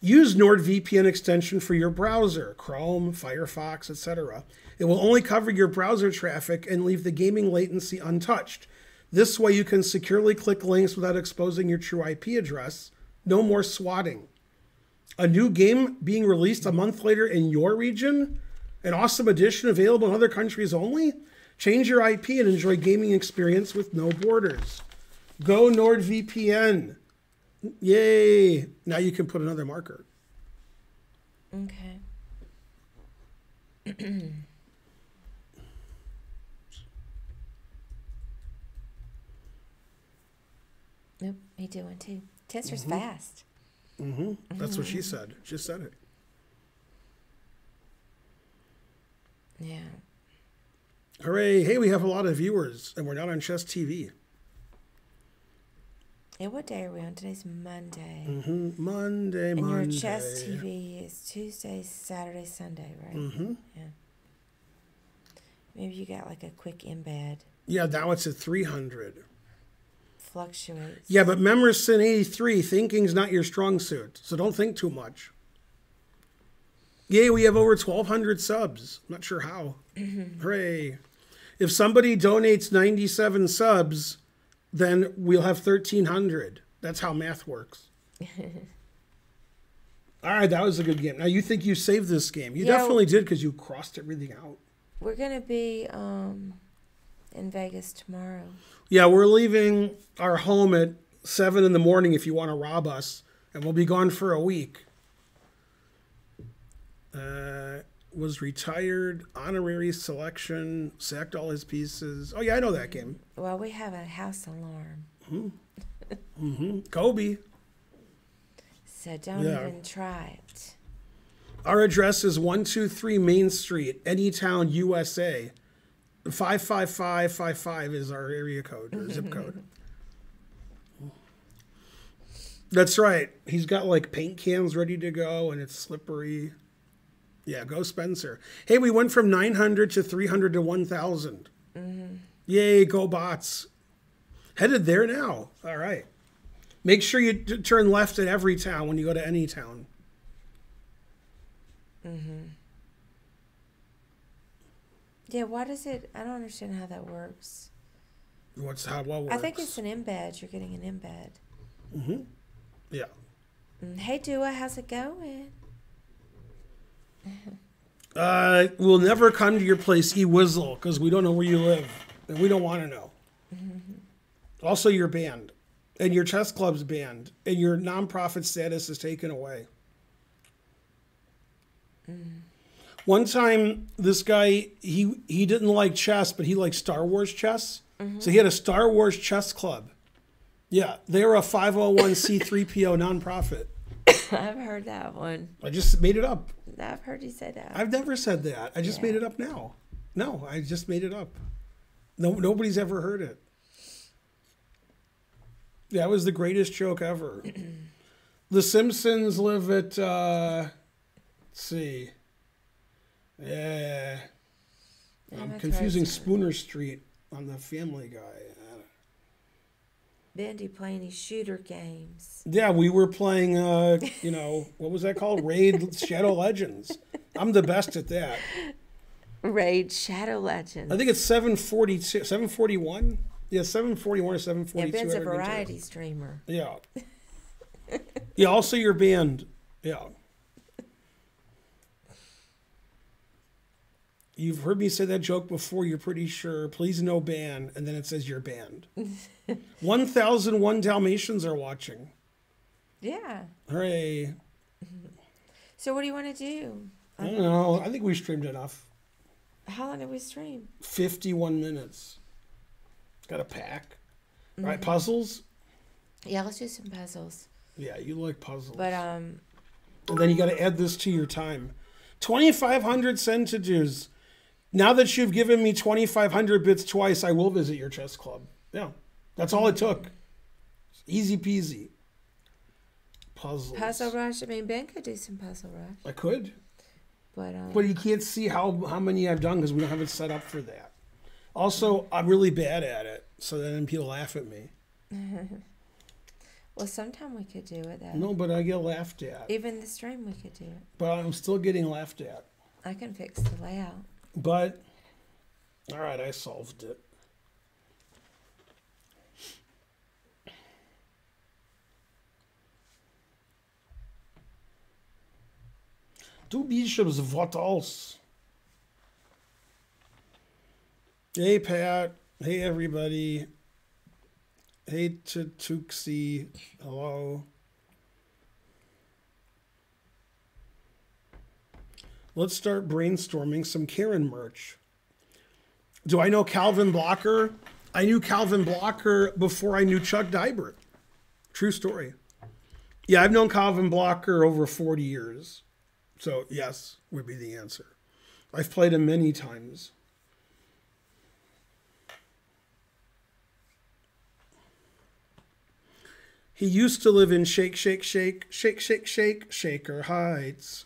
Use NordVPN extension for your browser, Chrome, Firefox, etc. It will only cover your browser traffic and leave the gaming latency untouched. This way you can securely click links without exposing your true IP address. No more swatting. A new game being released a month later in your region? An awesome addition available in other countries only? Change your IP and enjoy gaming experience with no borders. Go NordVPN. Yay. Now you can put another marker. Okay. Nope, he did one too. Tensor's fast. That's what she said. She said it. Yeah. Hooray. Hey, we have a lot of viewers, and we're not on Chess TV. Yeah, what day are we on? Today's Monday. Monday. And your Chess TV is Tuesday, Saturday, Sunday, right? Yeah. Maybe you got like a quick embed. Yeah, now it's at 300. Fluctuates. Yeah, but Memerson 83, thinking's not your strong suit, so don't think too much. Yay, we have over 1,200 subs. Not sure how. Hooray. If somebody donates 97 subs, then we'll have 1,300. That's how math works. All right, that was a good game. Now, you think you saved this game. You definitely did because you crossed everything out. We're going to be in Vegas tomorrow. Yeah, we're leaving our home at 7 in the morning if you want to rob us, and we'll be gone for a week. Was retired, honorary selection, sacked all his pieces. Oh, yeah, I know that game. Well, we have a house alarm. Kobe. So don't even try it. Our address is 123 Main Street, Anytown, USA. 55555 is our area code or zip code. That's right. He's got like paint cans ready to go and it's slippery. Yeah, go Spencer. Hey, we went from 900 to 300 to 1,000. Yay, go bots. Headed there now. All right. Make sure you turn left at every town when you go to any town. Yeah, why does it... I don't understand how that works. What works? I think it's an embed. You're getting an embed. Yeah. Hey, Dua, how's it going? We'll never come to your place, E-Wizzle, because we don't know where you live. And we don't want to know. Also, you're banned. And your chess club's banned. And your nonprofit status is taken away. One time, this guy, he didn't like chess, but he liked Star Wars chess. So he had a Star Wars chess club. Yeah, they were a 501c3PO nonprofit. I've heard that one. I just made it up. I've heard you say that. I've never said that. I just made it up now. No, I just made it up. No, nobody's ever heard it. That was the greatest joke ever. The Simpsons live at, let's see. Yeah. I'm confusing Spooner Street on the Family Guy. Bendy playing these shooter games. Yeah, we were playing, what was that called? Raid Shadow Legends. I'm the best at that. Raid Shadow Legends. I think it's 742, 741. Yeah, 741 or 742. Yeah, Ben's a variety streamer. Yeah. Yeah, also your band. Yeah. You've heard me say that joke before, you're pretty sure. Please no ban. And then it says you're banned. 1001 Dalmatians are watching. Yeah. Hooray. So what do you want to do? I don't know. I think we streamed enough. How long did we stream? 51 minutes. Got a pack. Right, puzzles? Yeah, let's do some puzzles. Yeah, you like puzzles. But, And then you got to add this to your time. 2,500 centidues. Now that you've given me 2,500 bits twice, I will visit your chess club. Yeah, that's all it took. Easy peasy. Puzzles. Puzzle Rush. I mean, Ben could do some Puzzle Rush. I could. But you can't see how many I've done because we don't have it set up for that. Also, I'm really bad at it, so then people laugh at me. Well, sometime we could do it, though. No, but I get laughed at. Even the stream, we could do it. But I'm still getting laughed at. I can fix the layout. But, all right, I solved it. Two bishops, what else? Hey, Pat. Hey, everybody. Hey, Tuxie. Hello. Let's start brainstorming some Karen merch. Do I know Calvin Blocker? I knew Calvin Blocker before I knew Chuck Dybert. True story. Yeah, I've known Calvin Blocker over 40 years. So, yes, would be the answer. I've played him many times. He used to live in Shaker Heights.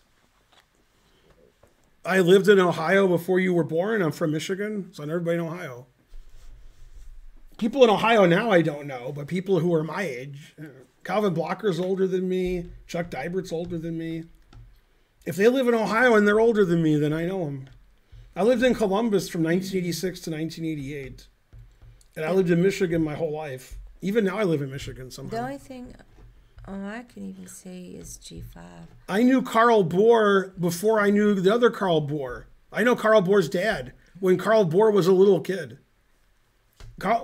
I lived in Ohio before you were born. I'm from Michigan, so I know everybody in Ohio. People in Ohio now I don't know, but people who are my age. Calvin Blocker's older than me. Chuck Dybert's older than me. If they live in Ohio and they're older than me, then I know them. I lived in Columbus from 1986 to 1988. And I lived in Michigan my whole life. Even now I live in Michigan somehow. The only thing I can even see is G5. I knew Carl Bohr before I knew the other Carl Bohr. I know Carl Bohr's dad when Carl Bohr was a little kid.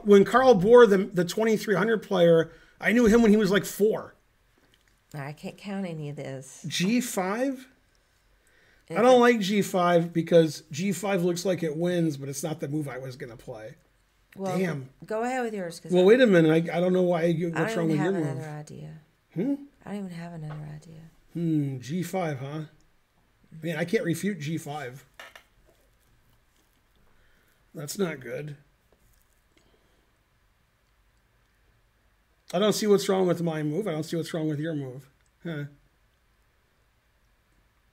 When Carl Bohr, the 2300 player, I knew him when he was like 4. I can't count any of this. G5? I don't like G5 because G5 looks like it wins, but it's not the move I was going to play. Well, damn. Go ahead with yours. Well, wait a minute. I don't know why. What's wrong with your move? I don't even have another idea. I don't even have another idea. G5, huh? Man, I can't refute G5. That's not good. I don't see what's wrong with my move. I don't see what's wrong with your move. Huh.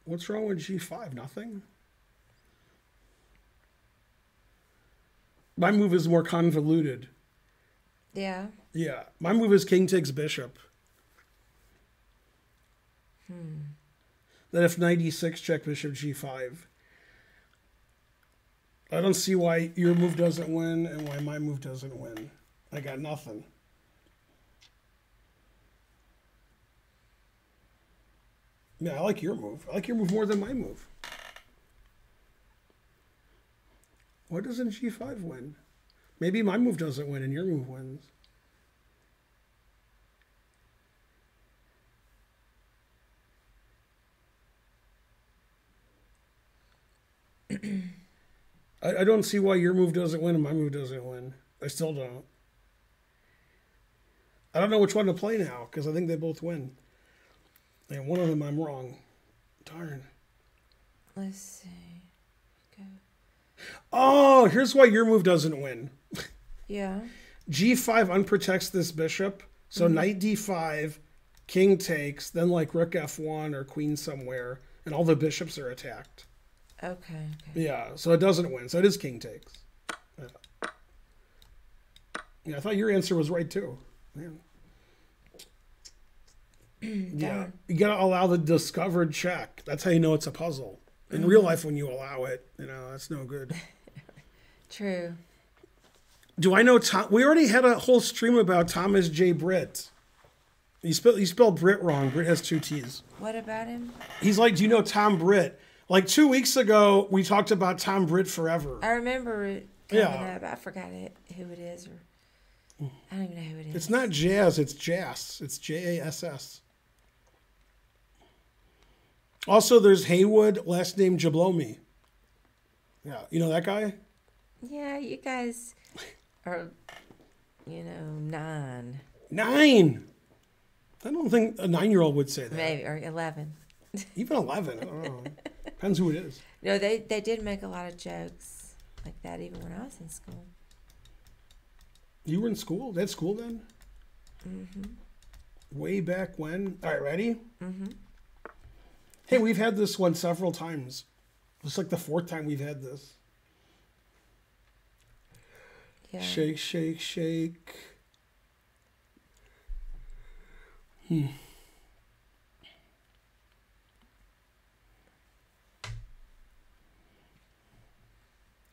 What's wrong with G5? Nothing? My move is more convoluted. Yeah. Yeah. My move is king takes bishop. Then if knight e6, check bishop G5. I don't see why your move doesn't win and why my move doesn't win. I got nothing. Yeah, I like your move. I like your move more than my move. Why doesn't G5 win? Maybe my move doesn't win and your move wins. I don't see why your move doesn't win and my move doesn't win. I still don't. I don't know which one to play now because I think they both win. And one of them I'm wrong. Darn. Let's see. Go. Oh, here's why your move doesn't win. Yeah. G5 unprotects this bishop. So knight D5, king takes, then like rook F1 or queen somewhere, and all the bishops are attacked. Okay. Yeah, so it doesn't win. So it is king takes. Yeah, I thought your answer was right too. Man. Yeah, you gotta allow the discovered check. That's how you know it's a puzzle. In real life, when you allow it, that's no good. True. Do I know Tom? We already had a whole stream about Thomas J. Britt. You spelled Britt wrong. Britt has 2 T's. What about him? He's like, do you know Tom Britt? Like 2 weeks ago, we talked about Tom Britt forever. I remember it coming up. I forgot who it is. Or I don't even know who it is. It's not Jazz. It's Jass. It's Jass. Also, there's Haywood, last name Jablomi. Yeah, you know that guy? Yeah, you guys are, 9. 9. I don't think a 9-year-old would say that. Maybe, or 11. Even 11. I don't know. Depends who it is. No, they did make a lot of jokes like that even when I was in school. You were in school? They had school then? Mm-hmm. Way back when? All right, ready? Mm-hmm. Hey, we've had this one several times. It's like the 4th time we've had this. Yeah. Shake, shake, shake.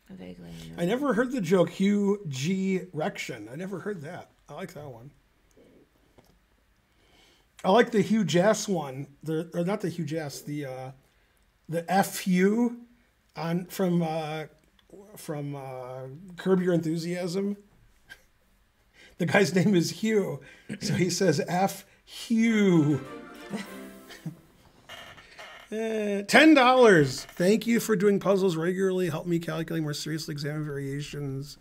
Vaguely. I never heard the joke Hugh G. Rection. I never heard that. I like that one. I like the Hugh Jass one. Or not the Hugh Jass. The FU on from Curb Your Enthusiasm. The guy's name is Hugh, so he says F Hugh. $10. Thank you for doing puzzles regularly. Help me calculate more seriously, examine variations.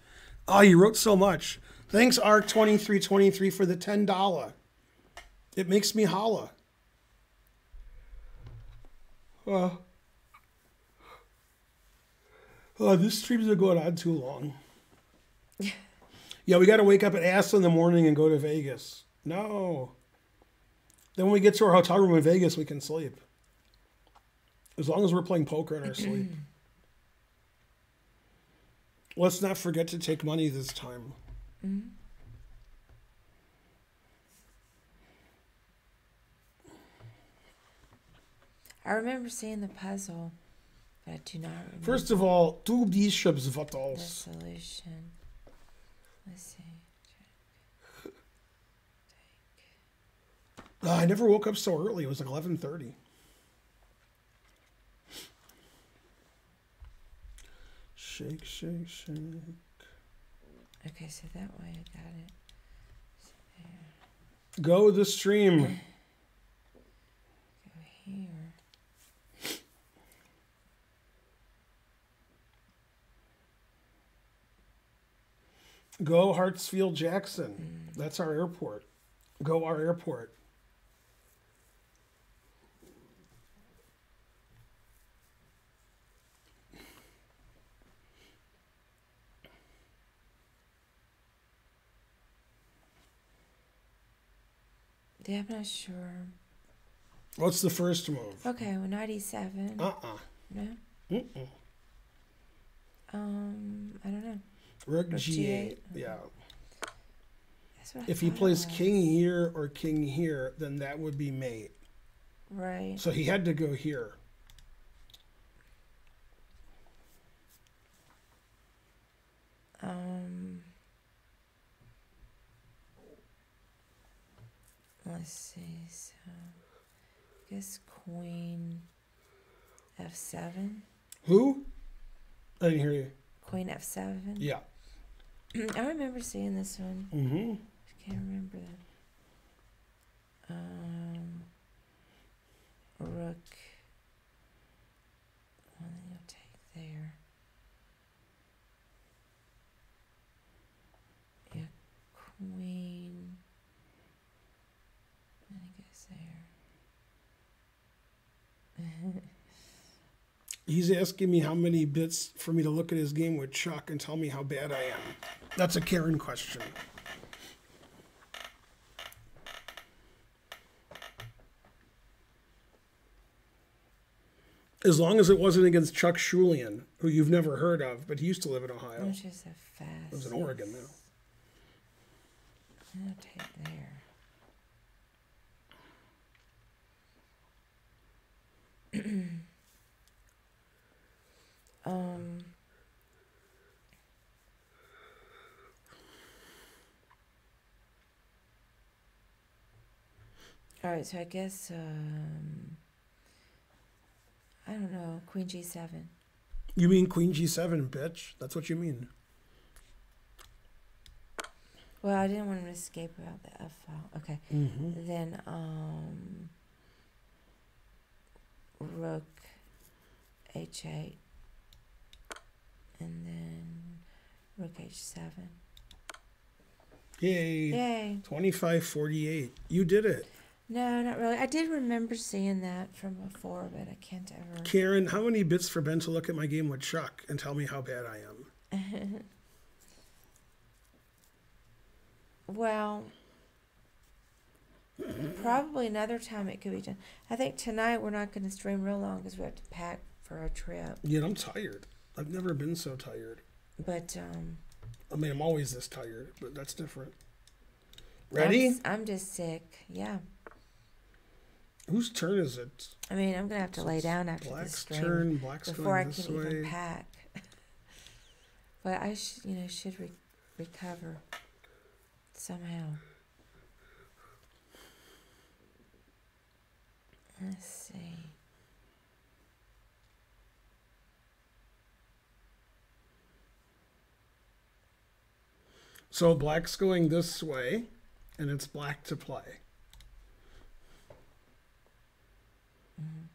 Oh, you wrote so much. Thanks, Arc2323, for the $10. It makes me holla. This stream's been going on too long. Yeah, we got to wake up at ass in the morning and go to Vegas. No. Then when we get to our hotel room in Vegas, we can sleep. As long as we're playing poker in our sleep. Let's not forget to take money this time. Mm-hmm. I remember seeing the puzzle, but I do not remember. First of all, 2 bishops, what The else? solution. Let's see. I never woke up so early. It was like 11:30. Shake, shake, shake. Okay, so that way I got it. So there. Go the stream. Go here. Go Hartsfield Jackson. That's our airport. Go our airport. Yeah, I'm not sure. What's the first move? Okay, well, 97. Uh-uh. No? Mm-mm. I don't know. Rook Rook G8. G8. Yeah. That's what I If he thought it plays was. king here or king here, then that would be mate. Right. So he had to go here. Let's see. So, I guess queen F7. Who? I didn't hear you. Queen F7. Yeah. I remember seeing this one. Mm-hmm. I can't remember that. Rook. Well, then you'll take there. queen. I think it's there. He's asking me how many bits for me to look at his game with Chuck and tell me how bad I am. That's a Karen question. As long as it wasn't against Chuck Schulian, who you've never heard of, but he used to live in Ohio. Which is a fast. Lives in Oregon now. I'll take there. All right, so I guess I don't know, Queen G7. You mean Queen G7, bitch? That's what you mean. Well, I didn't want him to escape without the F file. Okay. Mm-hmm. Then Rook H8. And then Rook H7. Yay. Yay. 25-48. You did it. No, not really. I did remember seeing that from before, but I can't ever. Karen, how many bits for Ben to look at my game with Chuck and tell me how bad I am? Well, probably another time it could be done. I think tonight we're not going to stream real long because we have to pack for our trip. Yeah, I'm tired. I've never been so tired. But I mean, I'm always this tired, but that's different. Ready? I'm just sick. Yeah. Whose turn is it? I mean, I'm gonna have to lay down after Black's this stream turn. Black's before I going can this way. even pack. But I should recover somehow. Let's see. So Black's going this way, and it's Black to play. Mm-hmm.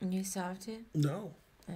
And you solved it? No. Oh.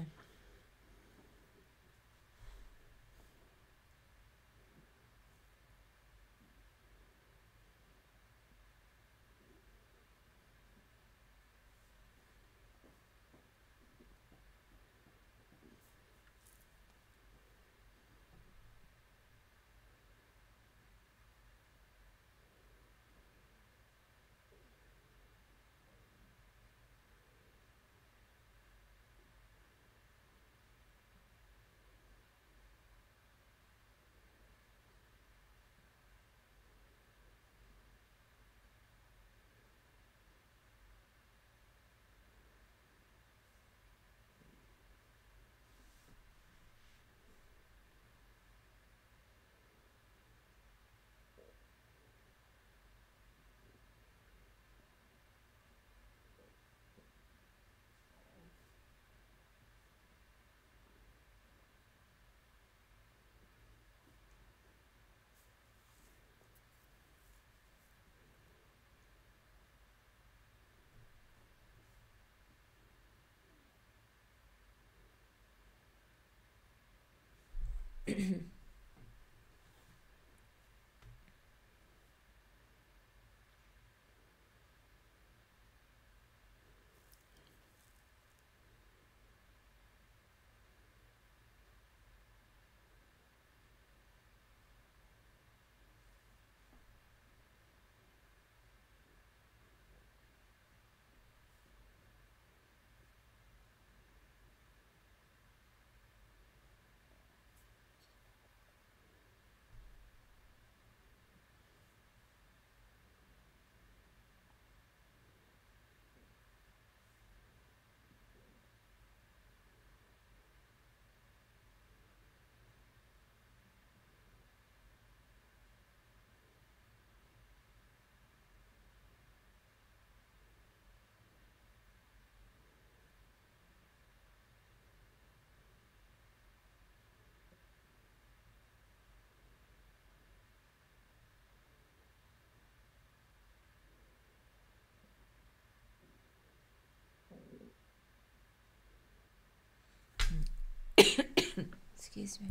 Excuse me.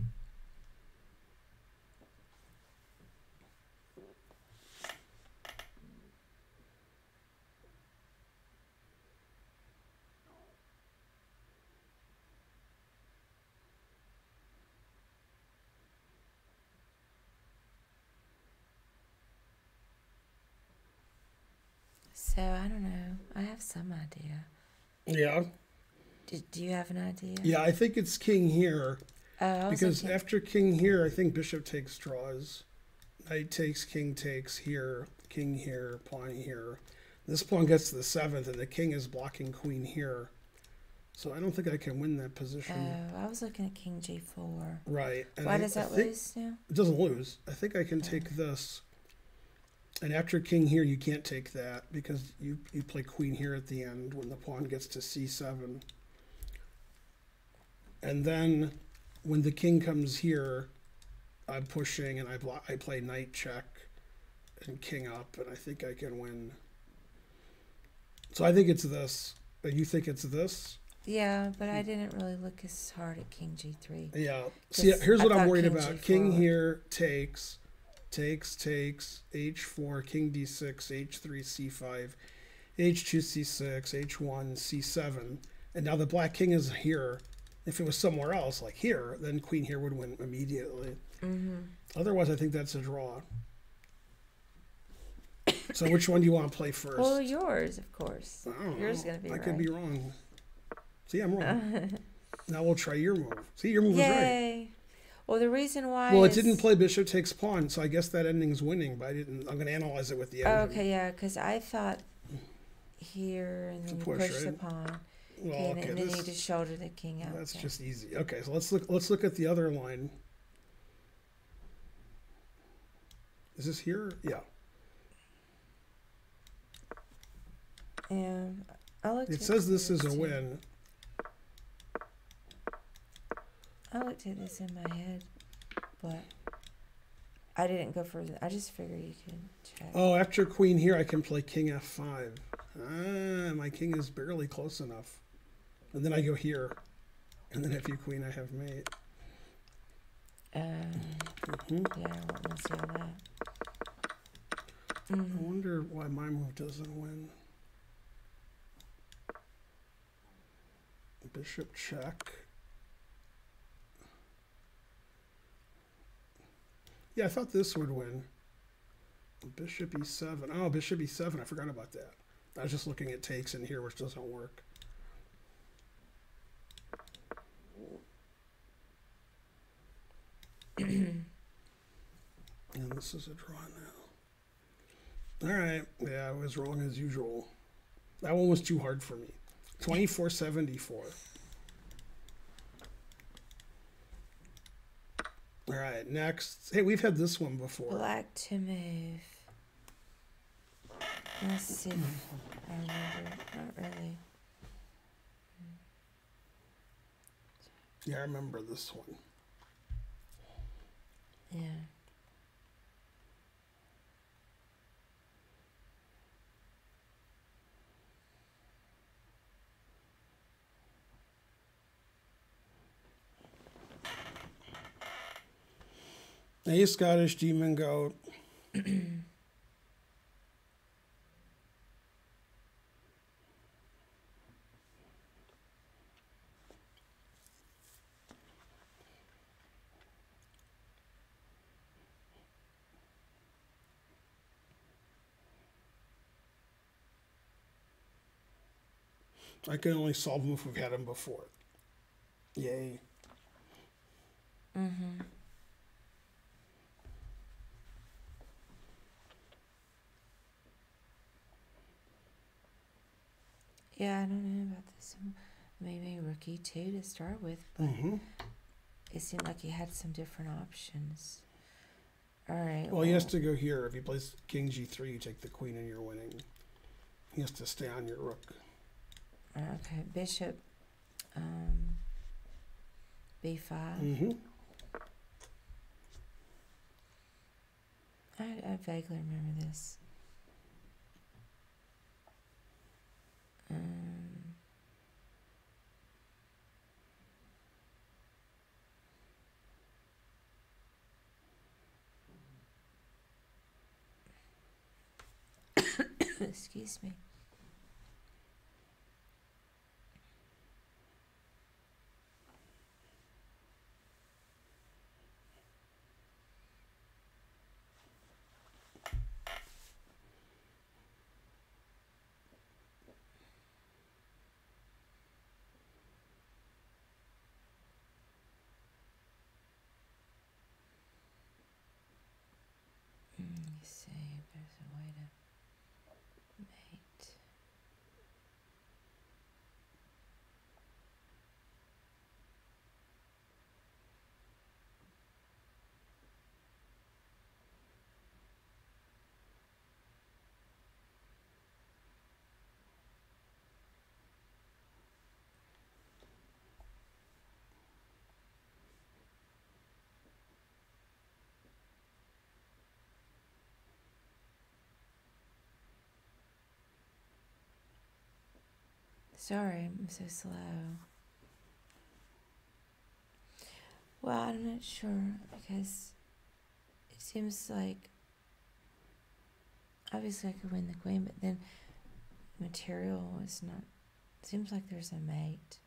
So I don't know. I have some idea. Yeah. Do you have an idea? Yeah, I think it's king here. Oh, Because after king here, I think bishop takes draws. Knight takes, king here, pawn here. This pawn gets to the 7th, and the king is blocking queen here. So I don't think I can win that position. Oh, I was looking at king g4. Right. And Why does that lose now? It doesn't lose. I think I can take this. And after king here, you can't take that because you play queen here at the end when the pawn gets to c7. And then when the king comes here, I'm pushing and I play knight check and king up, and I think I can win. So I think it's this. You think it's this? Yeah, but I didn't really look as hard at king g3. Yeah. See, here's what I'm worried about. G4. King here takes, h4, king d6, h3, c5, h2, c6, h1, c7. And now the black king is here. If it was somewhere else, like here, then queen here would win immediately. Mm-hmm. Otherwise, I think that's a draw. So which one do you want to play first? Well, yours, of course. I don't Yours is know. going to be I right. could be wrong. See, I'm wrong. Now we'll try your move. See, your move was right. Yay. Well, the reason why Well, it didn't play bishop takes pawn, so I guess that ending's winning, but I'm going to analyze it with the Oh, engine. okay, yeah, because I thought here, and then you push the right? pawn. Well, okay, and then you just shoulder the king out. that's just easy. Okay, so let's look at the other line. Is this here? Yeah. And I looked. It says this is a win. I looked at this in my head, but I didn't go further. I just figured you could check. Oh, after queen here, I can play king f5. Ah, my king is barely close enough. And then I go here. And then if you queen, I have mate. Yeah, I want to see all that. I wonder why my move doesn't win. Bishop check. Yeah, I thought this would win. Bishop e7. Oh, bishop e7. I forgot about that. I was just looking at takes in here, which doesn't work. And this is a draw now. All right. Yeah, I was wrong as usual. That one was too hard for me. 2474. All right, next. Hey, we've had this one before. Black to move. Let's see if I remember. Not really. Yeah, I remember this one. Yeah. Hey, Scottish Demon Goat. I can only solve them if we've had them before. Yay. Mm-hmm. Yeah, I don't know about this one. Maybe rookie too to start with, but it seemed like he had some different options. All right. Well, he has to go here. If he plays king g3, you take the queen and you're winning. He has to stay on your rook. Okay, bishop b5. I vaguely remember this. Excuse me. Let's see if there's a way to mate. Sorry, I'm so slow. Well, I'm not sure because it seems like obviously I could win the queen, but then material is not. Seems like there's a mate.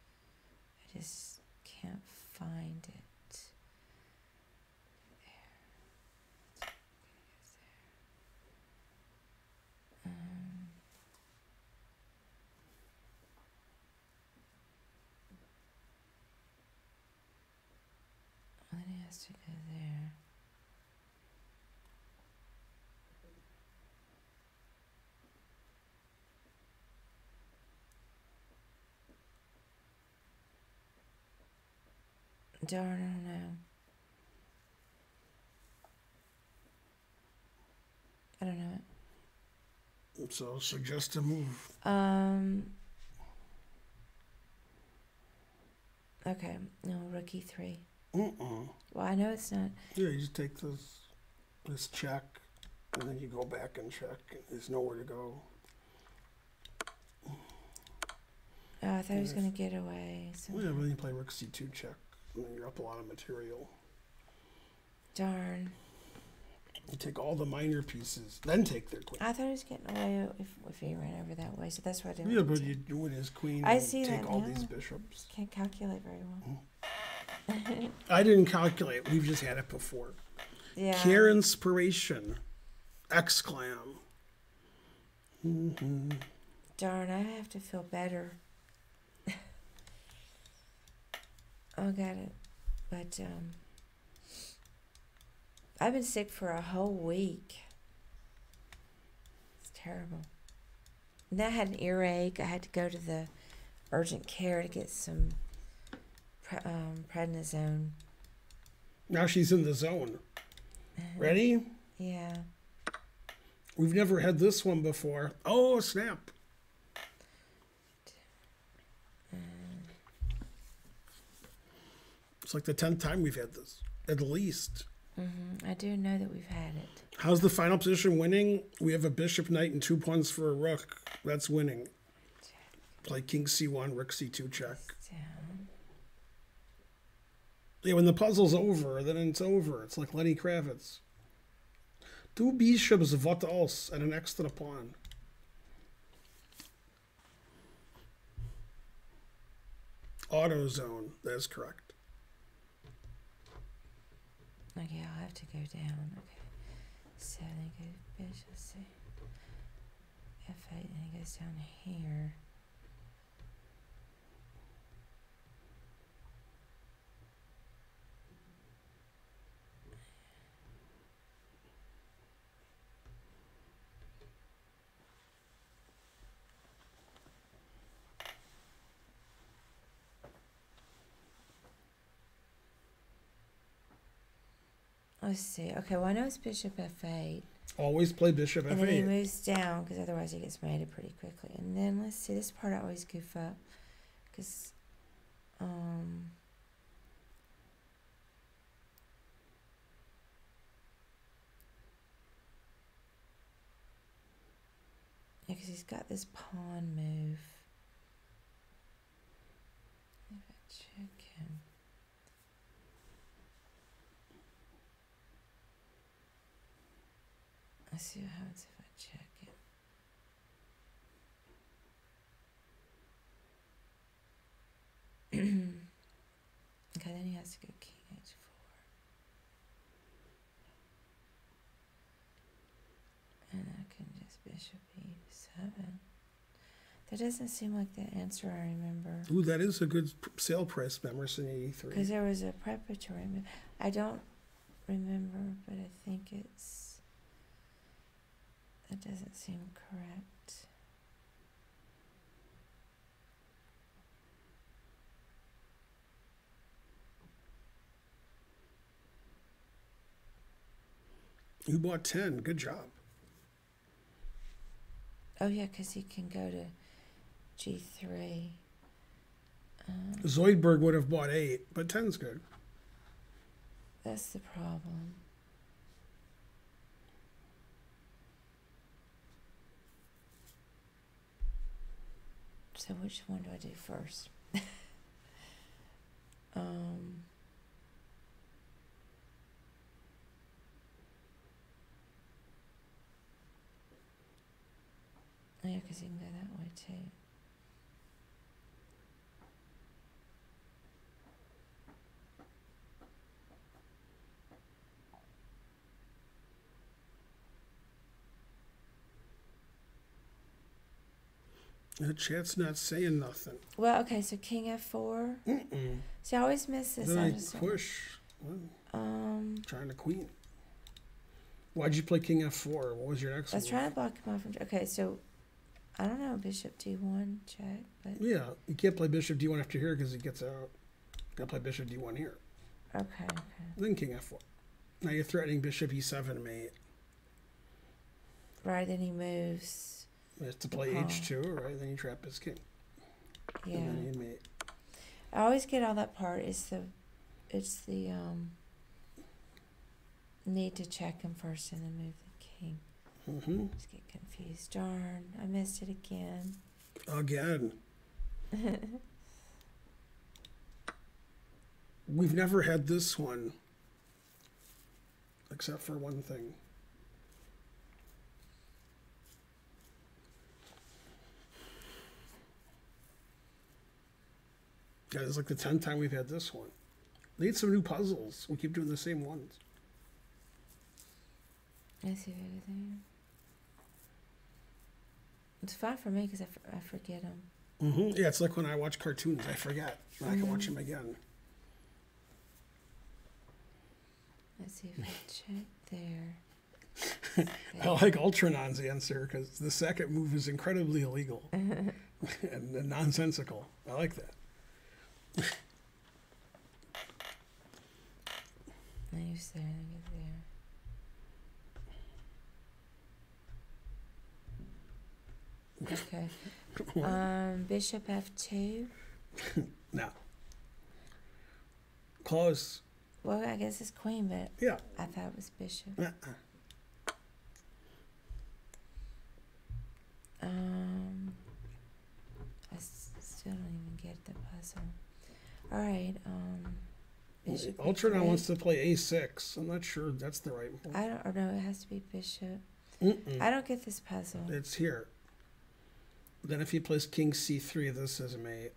I just can't find it. Well, it has to go there. Darn, I don't know. I don't know it. So suggest a move. Okay. No, rookie 3. Well, I know it's not. Yeah, you just take this check, and then you go back and check. There's nowhere to go. Oh, I thought he was going to get away. So. Well, yeah, but then you play rook c2 check, and then you're up a lot of material. Darn. You take all the minor pieces, then take their queen. I thought he was getting away if he ran over that way, so that's why I didn't. Yeah, but you win his queen. I and see take that all now. these bishops. Can't calculate very well. I didn't calculate. We've just had it before. Yeah. Care inspiration. Exclam. Mm-hmm. Darn, I have to feel better. Oh, got it. But I've been sick for a whole week. It's terrible. And I had an earache. I had to go to the urgent care to get some prednisone. Now she's in the zone. Ready? Yeah. We've never had this one before. Oh, snap. It's like the 10th time we've had this, at least. I do know that we've had it. How's the final position winning? We have a bishop, knight, and 2 pawns for a rook. That's winning. Play king c1, rook c2 check. Down. Yeah, when the puzzle's over, then it's over. It's like Lenny Kravitz. 2 bishops, what else? And an extra pawn. AutoZone. That's correct. Okay, I'll have to go down. Okay. So then go bishop, let's see. F8, and it goes down here. Let's see. Okay, well, I know it's bishop f8. Always play bishop f8. And then he moves down, because otherwise he gets mated pretty quickly. And then, let's see, this part I always goof up. Because, yeah, because he's got this pawn move. If I check him. Let's see what happens if I check it. has to go king h4. And I can just bishop e7. That doesn't seem like the answer I remember. Ooh, that is a good sale price, Emerson 83. Because there was a preparatory move. I don't remember, but I think it's... That doesn't seem correct. You bought 10. Good job. Oh, yeah, because he can go to g3. Zoidberg would have bought 8, but 10's good. That's the problem. So which one do I do first? Yeah, because you can go that way too. The chat's not saying nothing. Well, okay, so king f4. See, I always miss this. Then I I just don't- push. Well, trying to queen. Why'd you play king f4? What was your next I was move? trying to block him off from. Okay, so I don't know. Bishop d1 check, but Yeah, you can't play bishop d1 after here because he gets out. Gotta play bishop d1 here. okay. Then king f4. Now you're threatening bishop e7, mate. Right, then he moves. You have to play h2, right? Then you trap his king. Yeah, And then you mate. I always get all that part. It's the need to check him first and then move the king. Just get confused. Darn, I missed it again. Again. We've never had this one. Except for one thing. Yeah, it's like the 10th time we've had this one. Need some new puzzles. We keep doing the same ones. I see everything. It's fun for me because I forget them. Yeah, it's like when I watch cartoons. I forget. I can watch them again. Let's see if I check there. I like Ultranon's answer because the second move is incredibly illegal and nonsensical. I like that. Nice there, get there. Okay. Bishop f2. No. Close. Well, I guess it's queen, but Yeah. I thought it was bishop. I still don't even get the puzzle. All right. Bishop. Ultranon wants to play a6. I'm not sure that's the right move. I don't know. It has to be bishop. I don't get this puzzle. It's here. Then if he plays king c3, this is mate.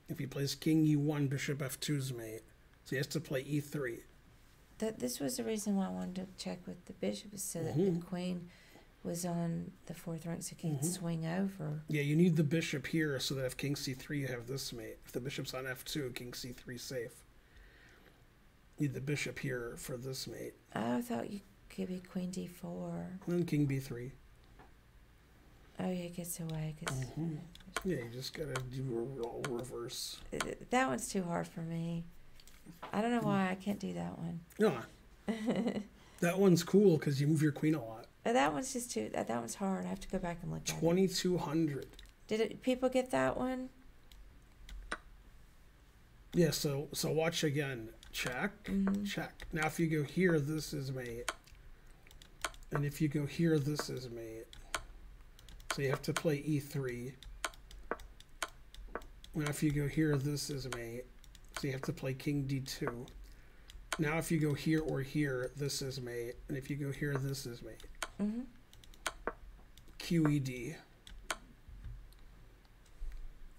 If he plays king e1, bishop f2 is mate. So he has to play e3. This was the reason why I wanted to check with the bishop, is so that the queen was on the fourth rank, so he can swing over. Yeah, you need the bishop here so that if king c3, you have this mate. If the bishop's on f2, king c3 safe. Need the bishop here for this mate. I thought you could be queen d4. And then king b3. Oh, yeah, it gets away. Cause Yeah, you just gotta do a roll reverse. that one's too hard for me. I don't know why I can't do that one. No. That one's cool because you move your queen a lot. That one's just too. That one's hard. I have to go back and look at it. 2200. Did people get that one? Yeah, so watch again. Check, check. Now if you go here, this is mate. And if you go here, this is mate. So you have to play e3. Now if you go here, this is mate. So you have to play king d2. Now if you go here or here, this is mate. And if you go here, this is mate. QED.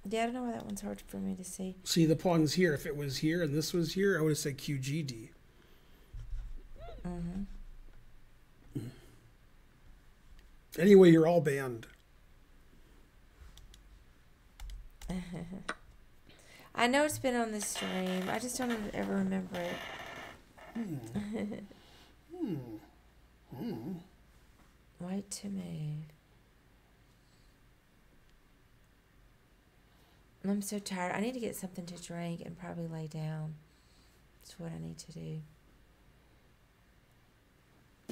Yeah, I don't know why that one's hard for me to see. See, the pawn's here. If it was here and this was here, I would have said QGD. Mm-hmm. Anyway, you're all banned. I know it's been on the stream. I just don't ever remember it. Wait to move. I'm so tired. I need to get something to drink and probably lay down. That's what I need to do.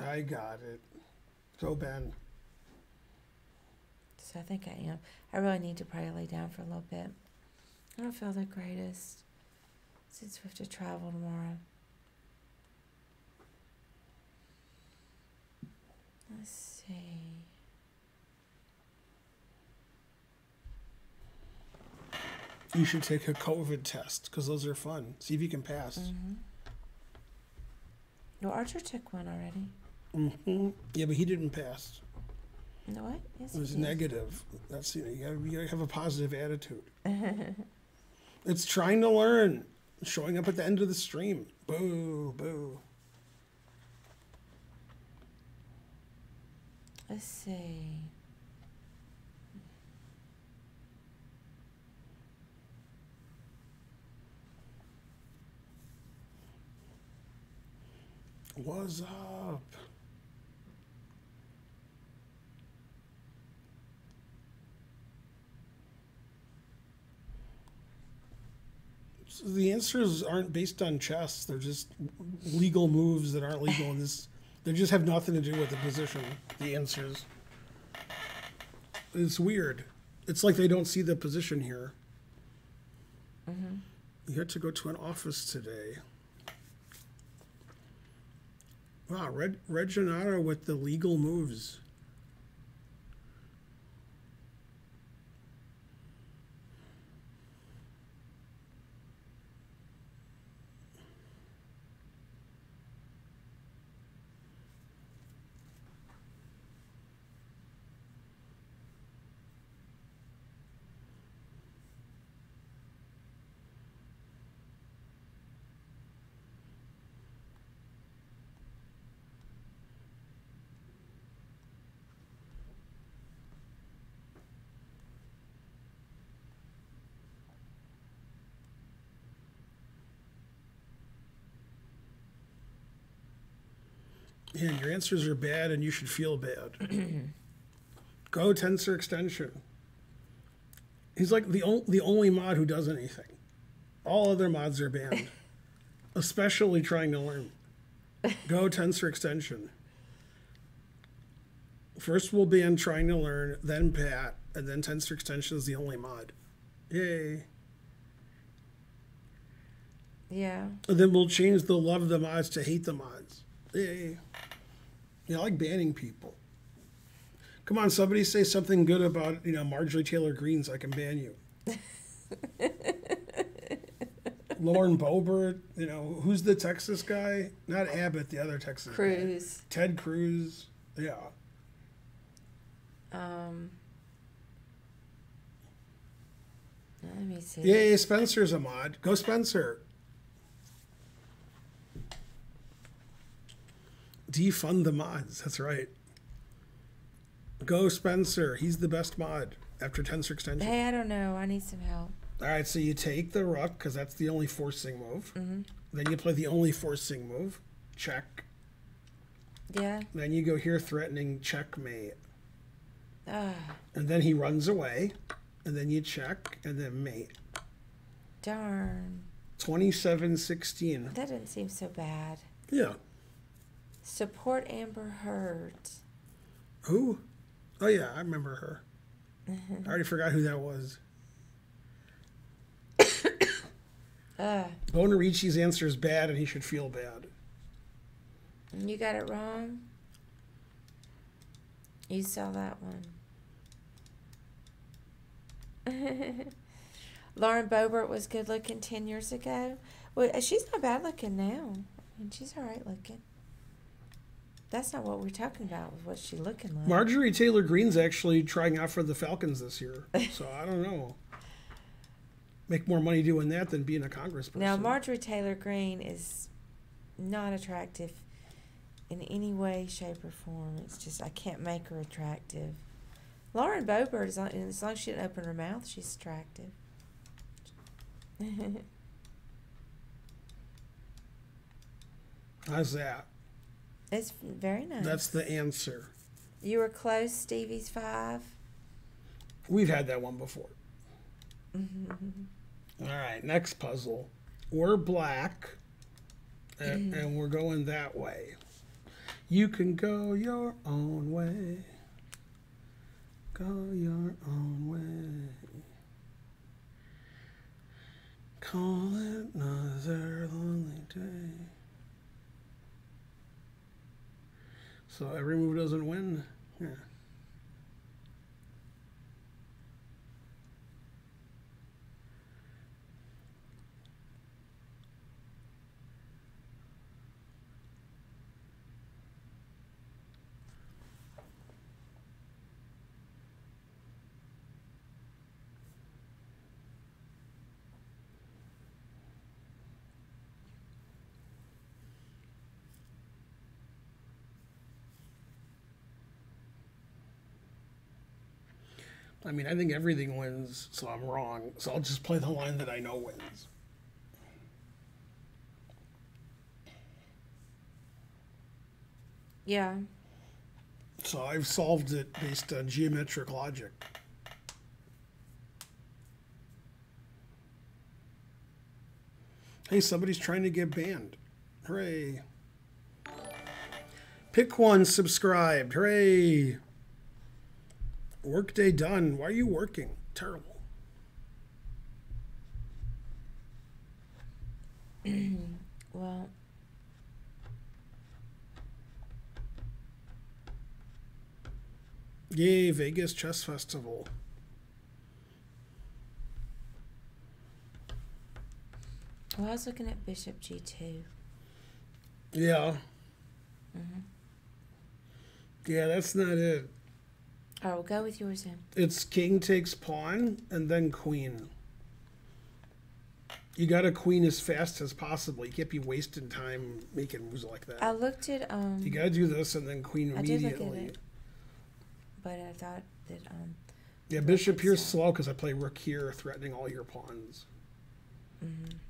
I got it. Go, Ben. So I think I am. I really need to probably lay down for a little bit. I don't feel the greatest since we have to travel tomorrow. Let's see. You should take a COVID test because those are fun. See if you can pass. Mm-hmm. Well, Archer took one already. Mm-hmm. Yeah, but he didn't pass. No, what? Yes, It was he did. negative. That's you gotta have a positive attitude. It's trying to learn. Showing up at the end of the stream. Boo, boo. Let's see. What's up? So the answers aren't based on chess. They're just legal moves that aren't legal in this. They just have nothing to do with the position. The answers. It's weird. It's like they don't see the position here. Mm-hmm. You had to go to an office today. Wow, Reginata with the legal moves. Yeah, your answers are bad and you should feel bad. Go tensor extension. He's like the only mod who does anything. All other mods are banned. Especially trying to learn. Go tensor extension. First we'll ban trying to learn, then Pat, and then tensor extension is the only mod. Yay. Yeah. And then we'll change the love the mods to hate the mods. Yay. Yeah, I like banning people. Come on, somebody say something good about, Marjorie Taylor Greene so I can ban you. Lauren Boebert, who's the Texas guy? Not Abbott, the other Texas guy. Cruz. Ted Cruz. Yeah. Let me see. Yay, Spencer's a mod. Go Spencer. Defund the mods. That's right. Go Spencer. He's the best mod after tensor extension. Hey, I don't know. I need some help. All right, so you take the rook because that's the only forcing move. Mm-hmm. Then you play the only forcing move. Check. Yeah. Then you go here threatening checkmate. Ah, And then he runs away. And then you check and then mate. darn. 27-16. That didn't seem so bad. Yeah. Support Amber Heard. Who? Oh, yeah, I remember her. I already forgot who that was. Bonarici's answer is bad and he should feel bad. You got it wrong? You saw that one. Lauren Boebert was good looking 10 years ago. Well, she's not bad looking now. I mean, she's all right looking. That's not what we're talking about, with what she's looking like. Marjorie Taylor Greene's actually trying out for the Falcons this year. So I don't know. make more money doing that than being a congressperson. Now, Marjorie Taylor Greene is not attractive in any way, shape, or form. It's just, I can't make her attractive. Lauren Boebert, as long as she didn't open her mouth, she's attractive. How's that? It's very nice. That's the answer. You were close, Stevie's 5. We've had that one before. All right, next puzzle. We're black, and we're going that way. You can go your own way. Go your own way. Call it another lonely day. So every move doesn't win. Yeah. I mean, I think everything wins, so I'm wrong. So I'll just play the line that I know wins. Yeah. So I've solved it based on geometric logic. Hey, somebody's trying to get banned. Hooray. Pick one, subscribed. Hooray. Workday done. Why are you working? Terrible. Well, yay, Vegas Chess Festival. well, I was looking at Bishop G2. Yeah. Yeah, that's not it. Oh, we'll go with yours then. It's king takes pawn and then queen. You got to queen as fast as possible. You can't be wasting time making moves like that. I looked at You got to do this and then queen I did look immediately. at it, but I thought that Yeah, bishop here's slow because I play rook here, threatening all your pawns.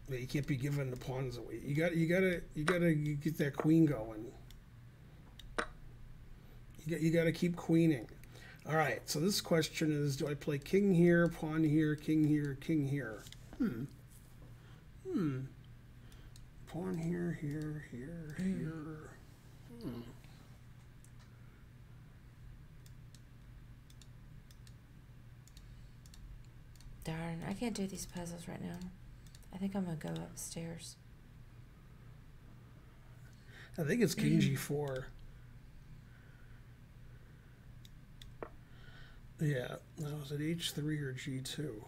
But you can't be giving the pawns away. You gotta get that queen going. You gotta keep queening. All right. So this question is: do I play king here, pawn here, king here, king here? Pawn here, here, here. darn, I can't do these puzzles right now. I think I'm gonna go upstairs. I think it's king g4. Yeah, now is it h3 or g2?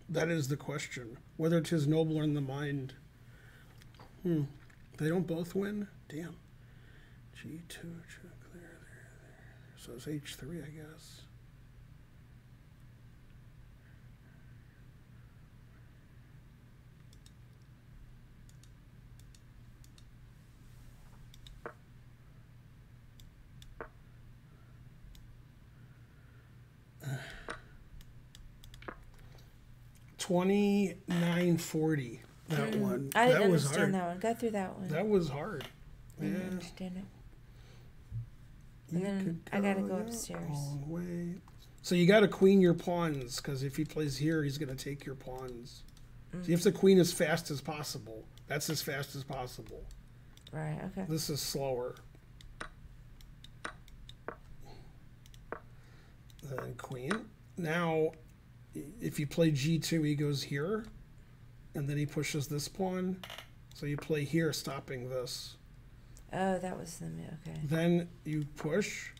That is the question. Whether 'tis nobler in the mind. They don't both win? Damn. G2, check there. So it's h3, I guess. $29.40. That one. I didn't that was understand hard. that one. Go through that one. That was hard. I didn't understand it. And then I gotta go upstairs. Own way. So you got to queen your pawns because if he plays here, he's going to take your pawns. So you have to queen as fast as possible. That's as fast as possible. Right. Okay. This is slower. Then queen. Now, if you play g2, he goes here, and then he pushes this pawn. So you play here, stopping this. Oh, that was the okay. Then you push,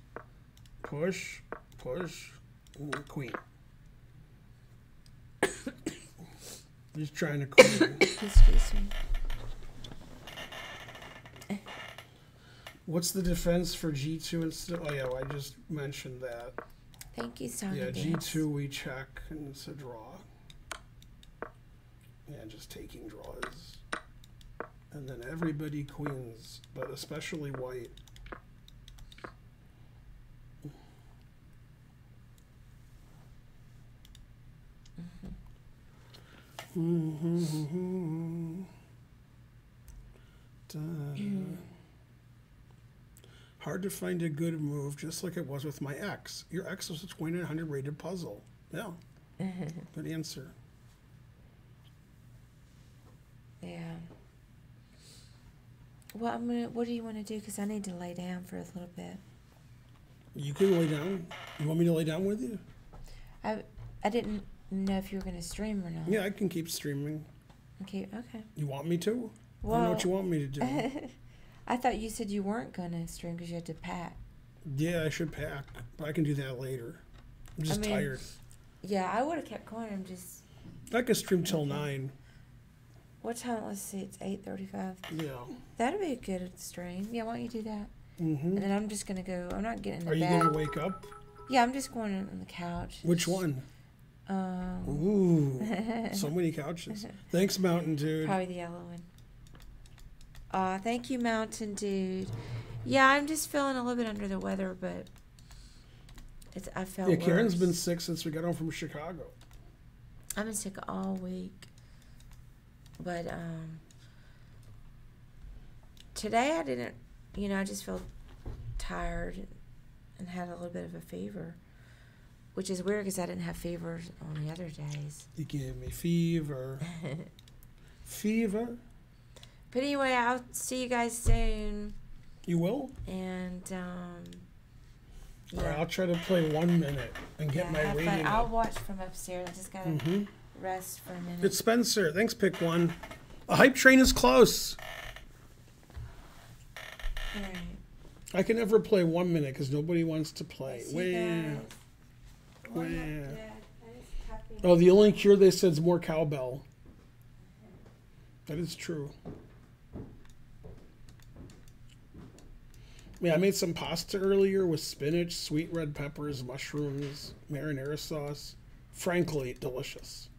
push, push, queen. Just trying to queen. Excuse me. What's the defense for g2 instead? Oh yeah, well, I just mentioned that. Thank you, Sonia. Yeah, g2 we check, and it's a draw. Yeah, just taking draws. And then everybody queens, but especially white. Hard to find a good move, just like it was with my ex. Your ex was a 2900 rated puzzle. Yeah. Good answer. Yeah. Well, what do you want to do? Because I need to lay down for a little bit. You can lay down. You want me to lay down with you? I didn't know if you were going to stream or not. Yeah, I can keep streaming. Okay. You want me to? Well, I don't know what you want me to do. I thought you said you weren't going to stream because you had to pack. Yeah, I should pack, but I can do that later. I'm just tired. Yeah, I would have kept going. I'm just... I could stream till 9. What time? Let's see. It's 8:35. Yeah. That'd be a good stream. Yeah, why don't you do that? Mm-hmm. And then I'm just going to go... I'm not getting in the Are you bed. going to wake up? Yeah, I'm just going on the couch. Which one? Ooh, so many couches. Thanks, Mountain Dude. Probably the yellow one. Aw, thank you, Mountain Dude. Yeah, I'm just feeling a little bit under the weather, but I felt worse. Karen's been sick since we got home from Chicago. I've been sick all week. But today I didn't, I just felt tired and had a little bit of a fever. Which is weird because I didn't have fevers on the other days. You gave me fever. Fever? But anyway, I'll see you guys soon. You will? And, yeah. All right, I'll try to play 1 minute and get my rating. I'll watch from upstairs. I just got to rest for a minute. It's Spencer. Thanks, Pick One. A hype train is close. All right. I can never play 1 minute because nobody wants to play. Oh, the only cure they said is more cowbell. That is true. Yeah, I made some pasta earlier with spinach, sweet red peppers, mushrooms, marinara sauce. Frankly, delicious.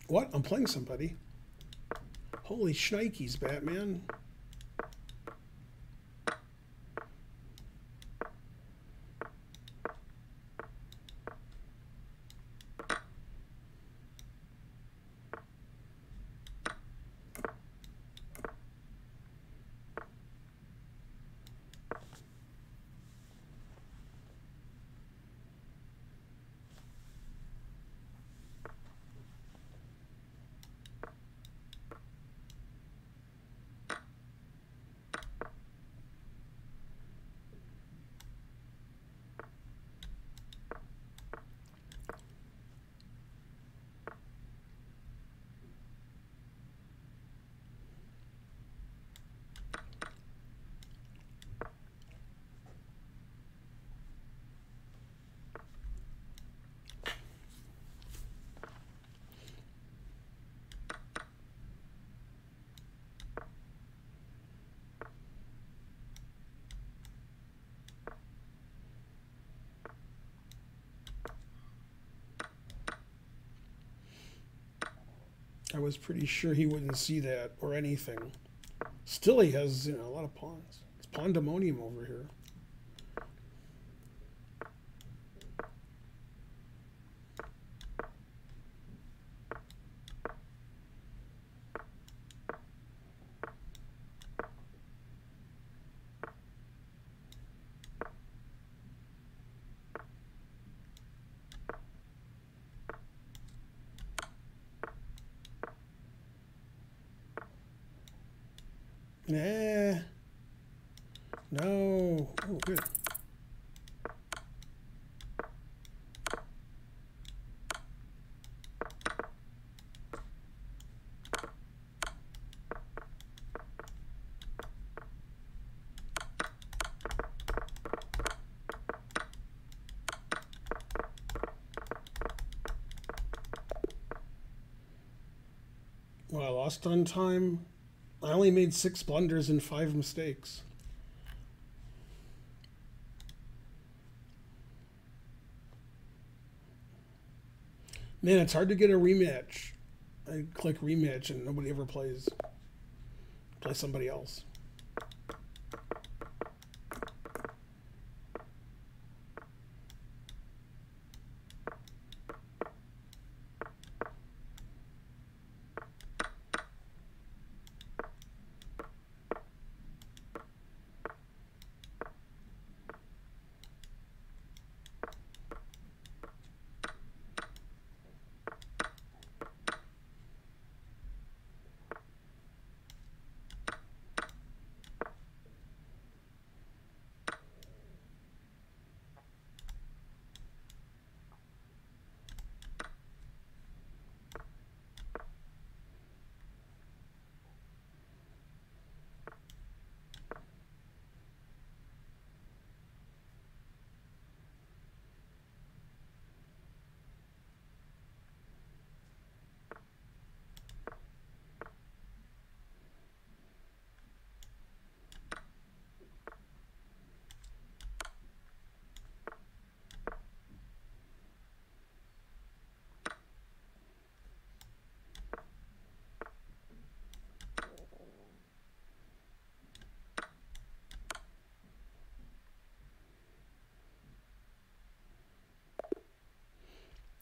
What? I'm playing somebody. Holy shnikes, Batman. I was pretty sure he wouldn't see that or anything. Still, he has a lot of pawns. It's pandemonium over here. Nah. No. Oh, good. Well, I lost on time. I only made 6 blunders and 5 mistakes. Man, it's hard to get a rematch. I click rematch and nobody ever plays. Play somebody else.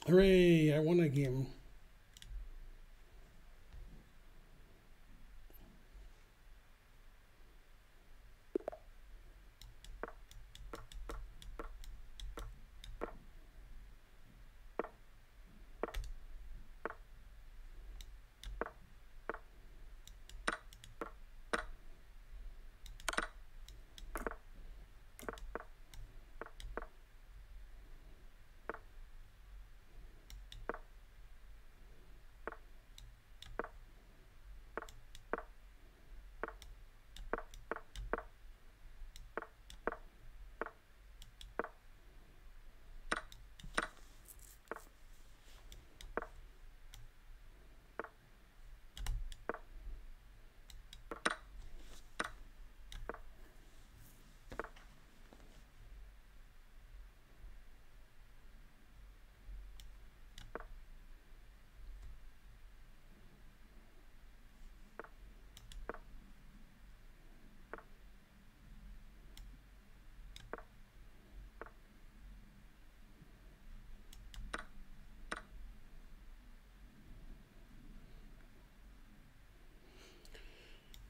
Hooray, I won a game.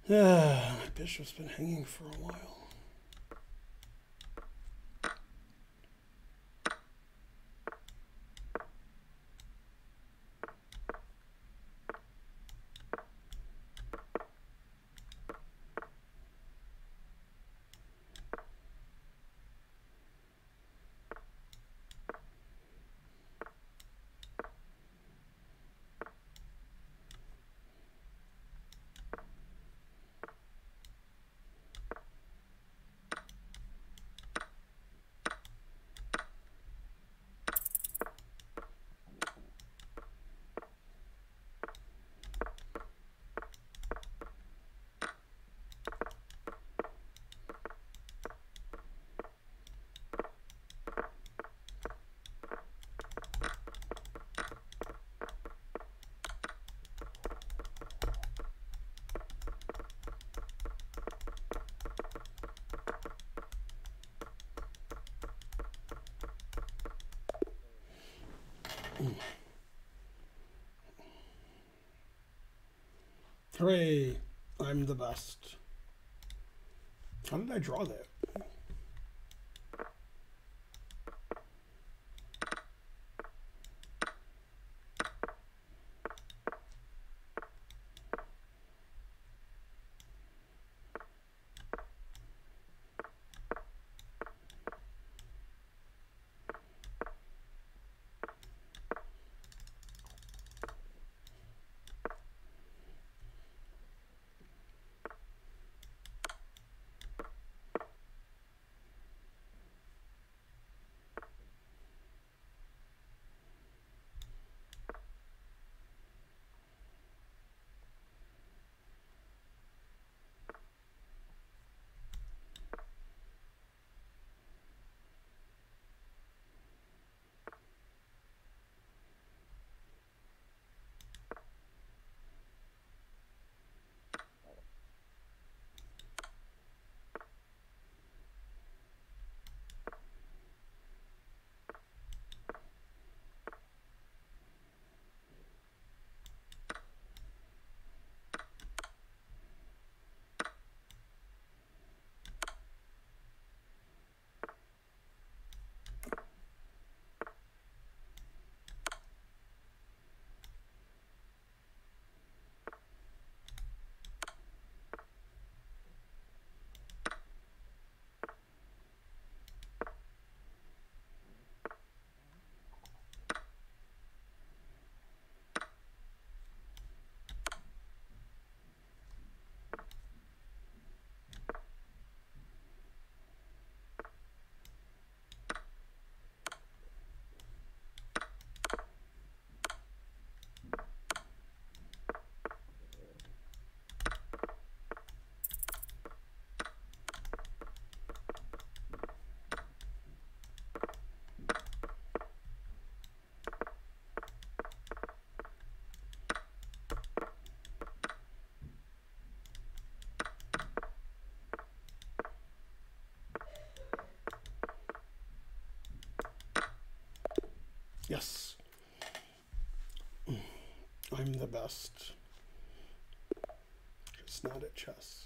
My bishop's been hanging for a while. Hooray, I'm the best. How did I draw that? Yes. I'm the best. Just not at chess.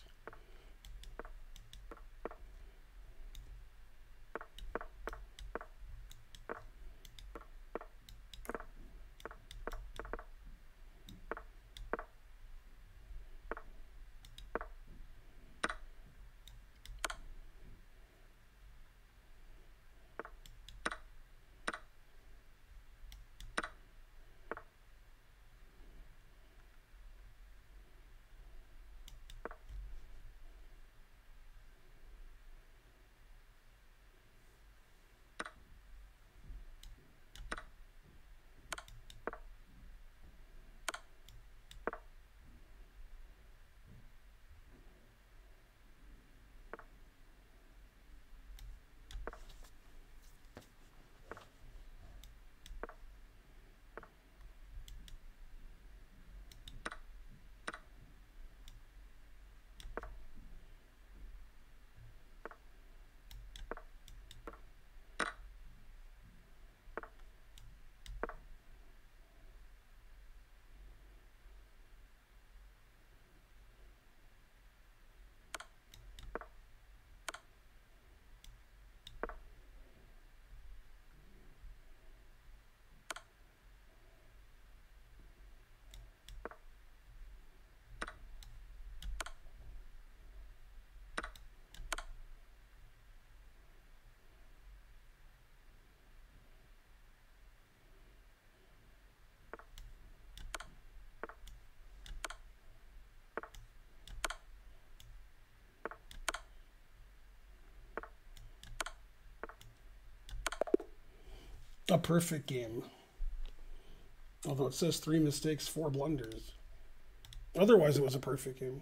A perfect game. Although it says 3 mistakes, 4 blunders. Otherwise, it was a perfect game.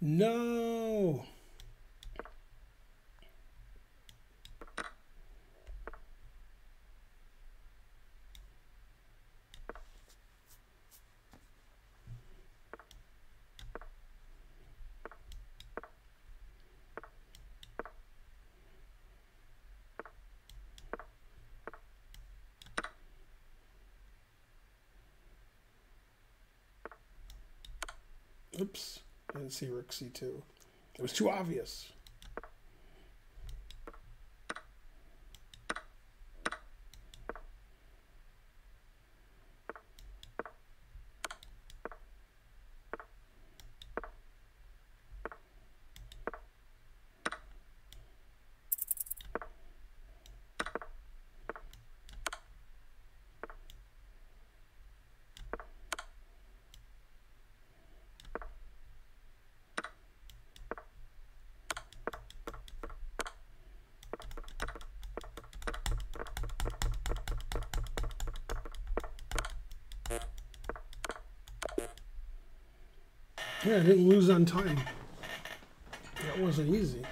No. Oops. I didn't see rook c2. It was too obvious. Yeah, I didn't lose on time. That wasn't easy.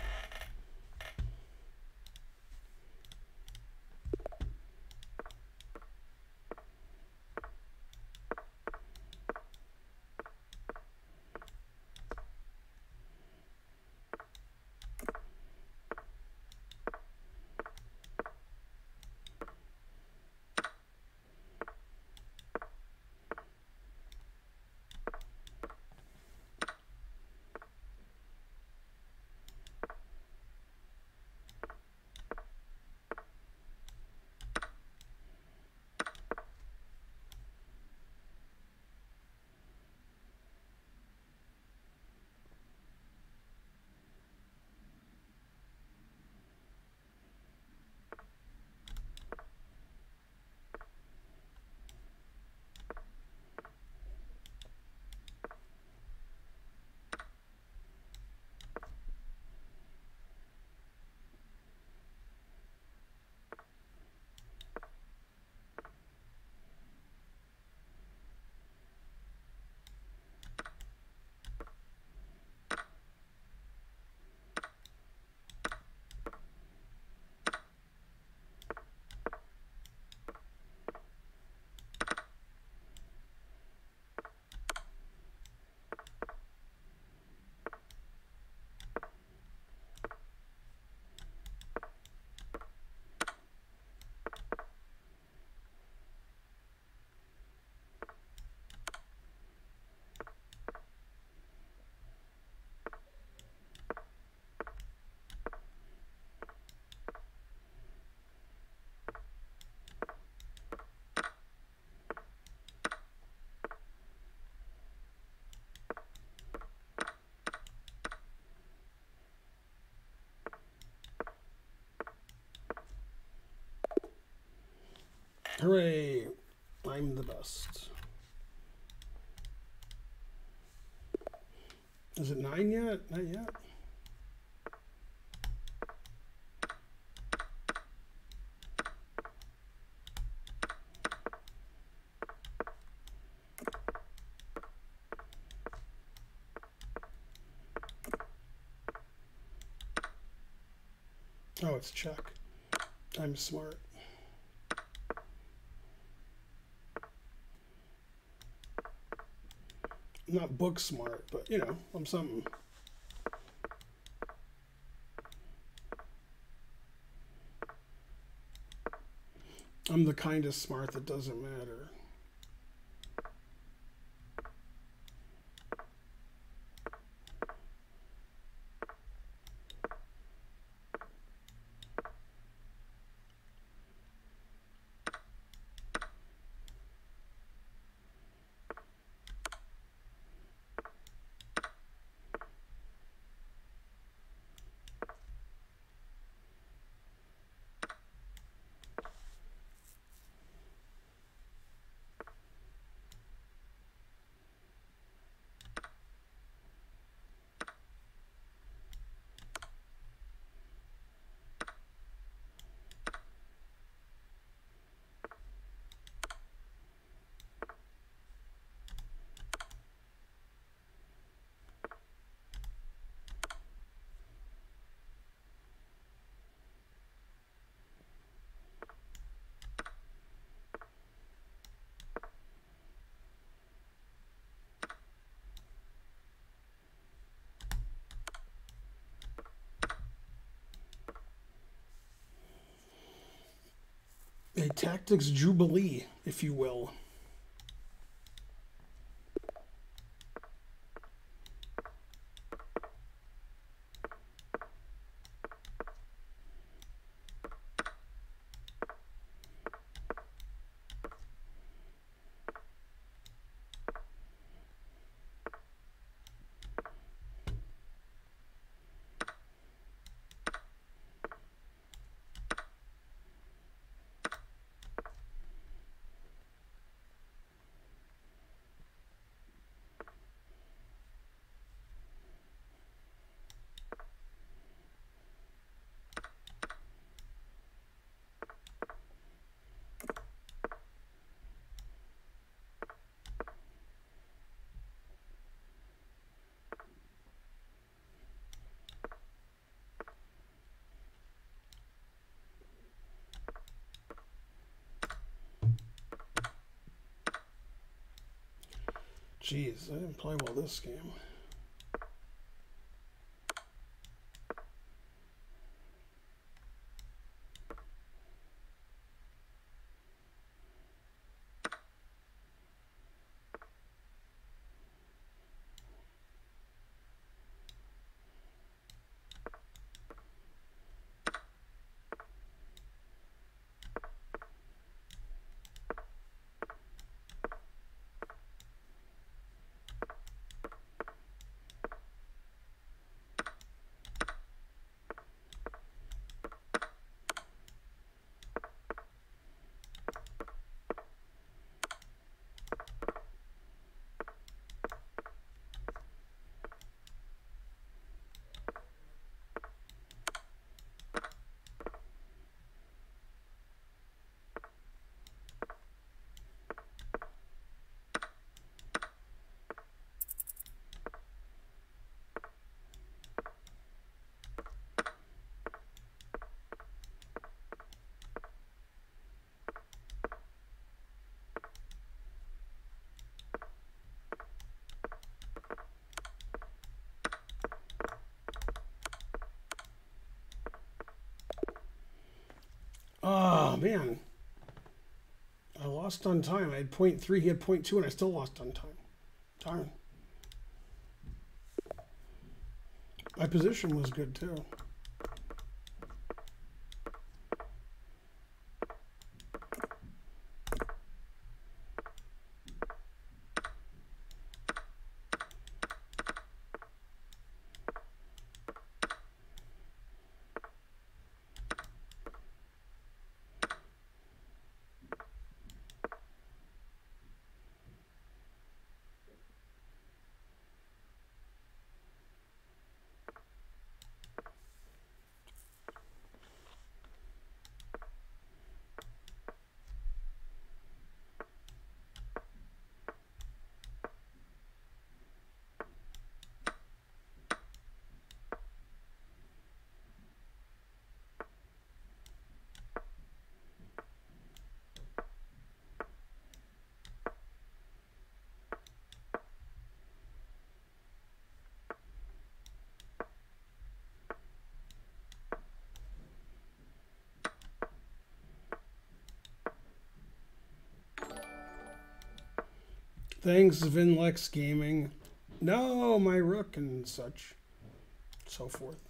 Hooray! I'm the best. Is it 9 yet? Not yet. Oh, it's check. I'm smart. I'm not book smart, but you know, I'm something. I'm the kind of smart that doesn't matter. A tactics jubilee, if you will. Jeez, I didn't play well this game. Oh, man. I lost on time. I had 0.3, he had 0.2, and I still lost on time. Darn. My position was good, too. Thanks, Vinlex Gaming. No, my rook and such. So forth.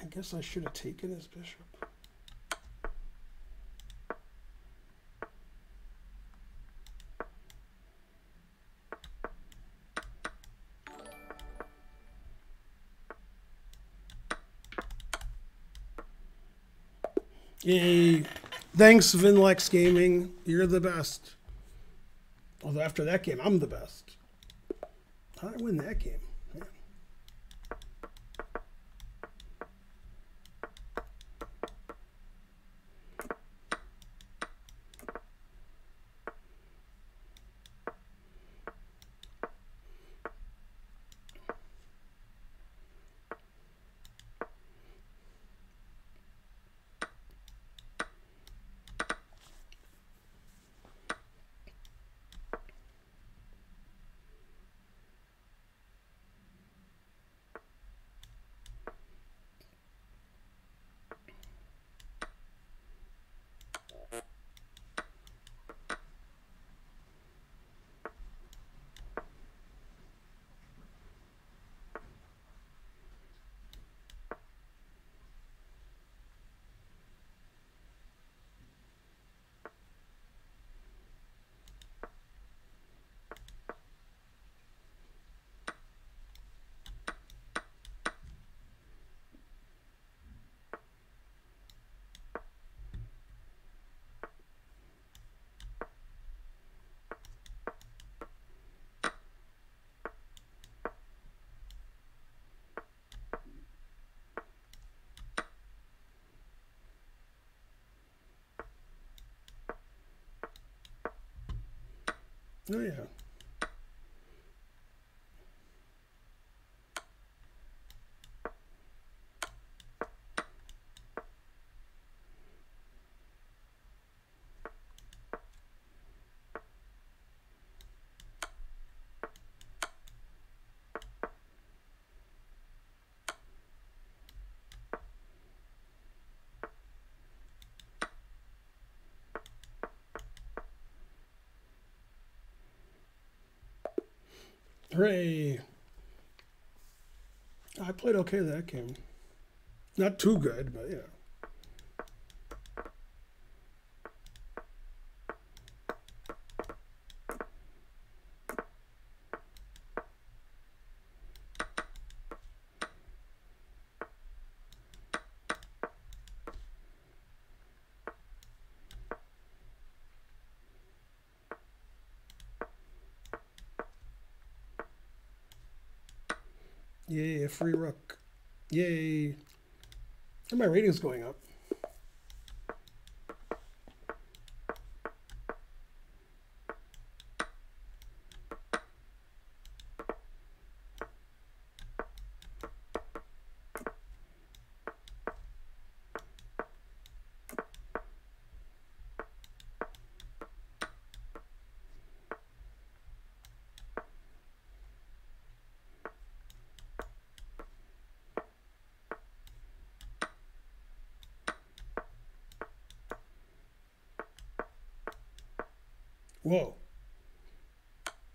I guess I should have taken his bishop. Yay. Thanks, Vinlex Gaming. You're the best. Although after that game, I'm the best. How did I win that game? Man. Oh, yeah. Hooray. I played okay that game. Not too good, but yeah. Yay, a free rook. Yay. And my rating's going up. Whoa.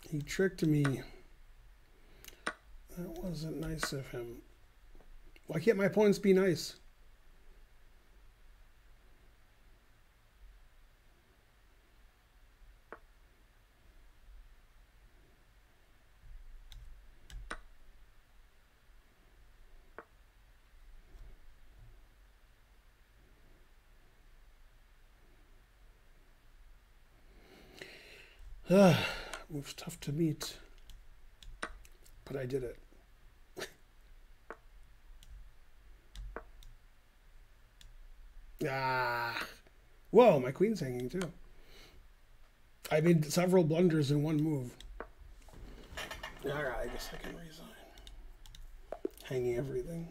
He tricked me. That wasn't nice of him. Why can't my opponents be nice? It was tough to meet, but I did it. Ah, whoa, my queen's hanging too. I made several blunders in one move. Alright, I guess I can resign. Hanging everything.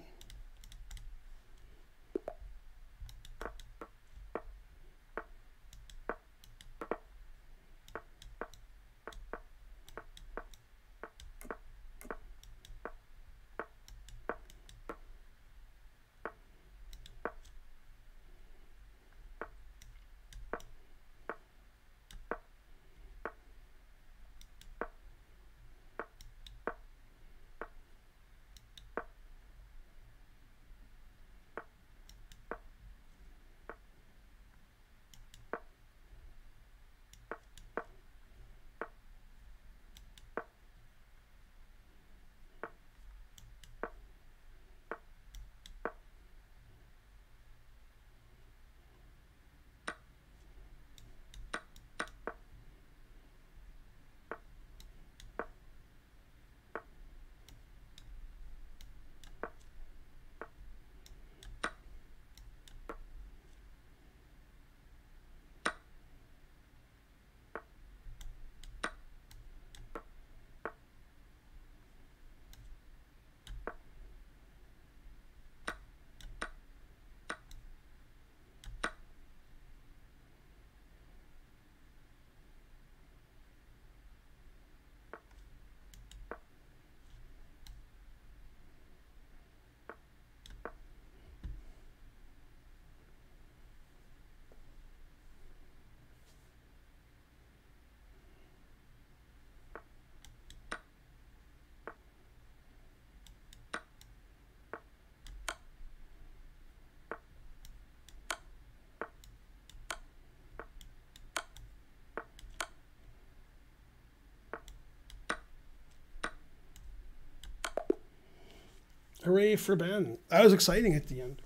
Hooray for Ben. That was exciting at the end.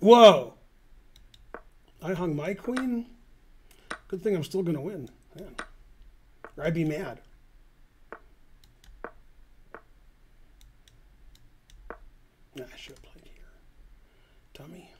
Whoa! I hung my queen? Good thing I'm still going to win. Man. Or I'd be mad. Nah, I should have played here. Dummy.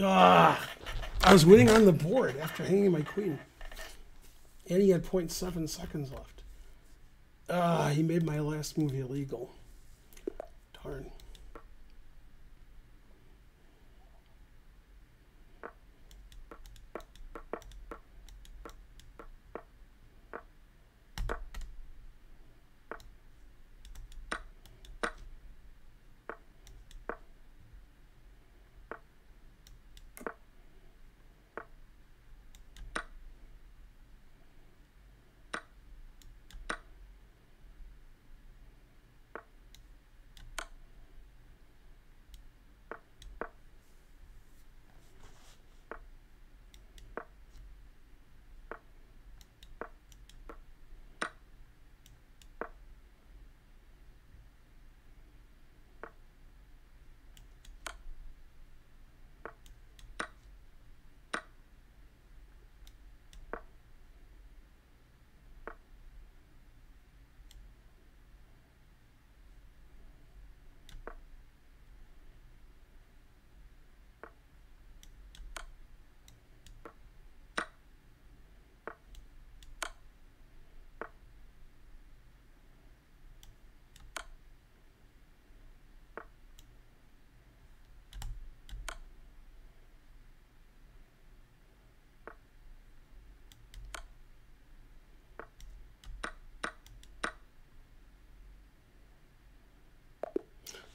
Ah, I was winning on the board after hanging my queen. And he had 0.7 seconds left. Ah, he made my last move illegal. Darn.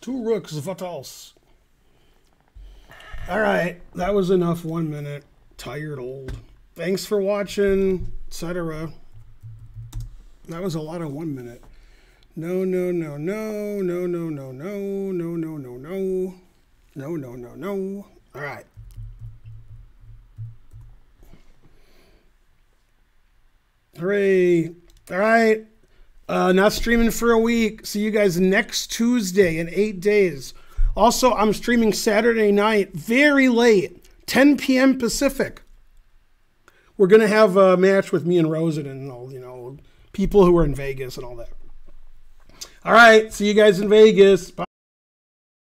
Two rooks, what else? All right, that was enough 1 minute. Tired old. Thanks for watching, etc. That was a lot of 1 minute. No, no, no, no, no, no, no, no, no, no, no, no. No, no, no, no. All right. Hooray. All right. Not streaming for a week. See you guys next Tuesday in 8 days. Also, I'm streaming Saturday night, very late, 10 p.m. Pacific. We're going to have a match with me and Rosen and all, you know, people who are in Vegas and all that. All right. See you guys in Vegas. Bye.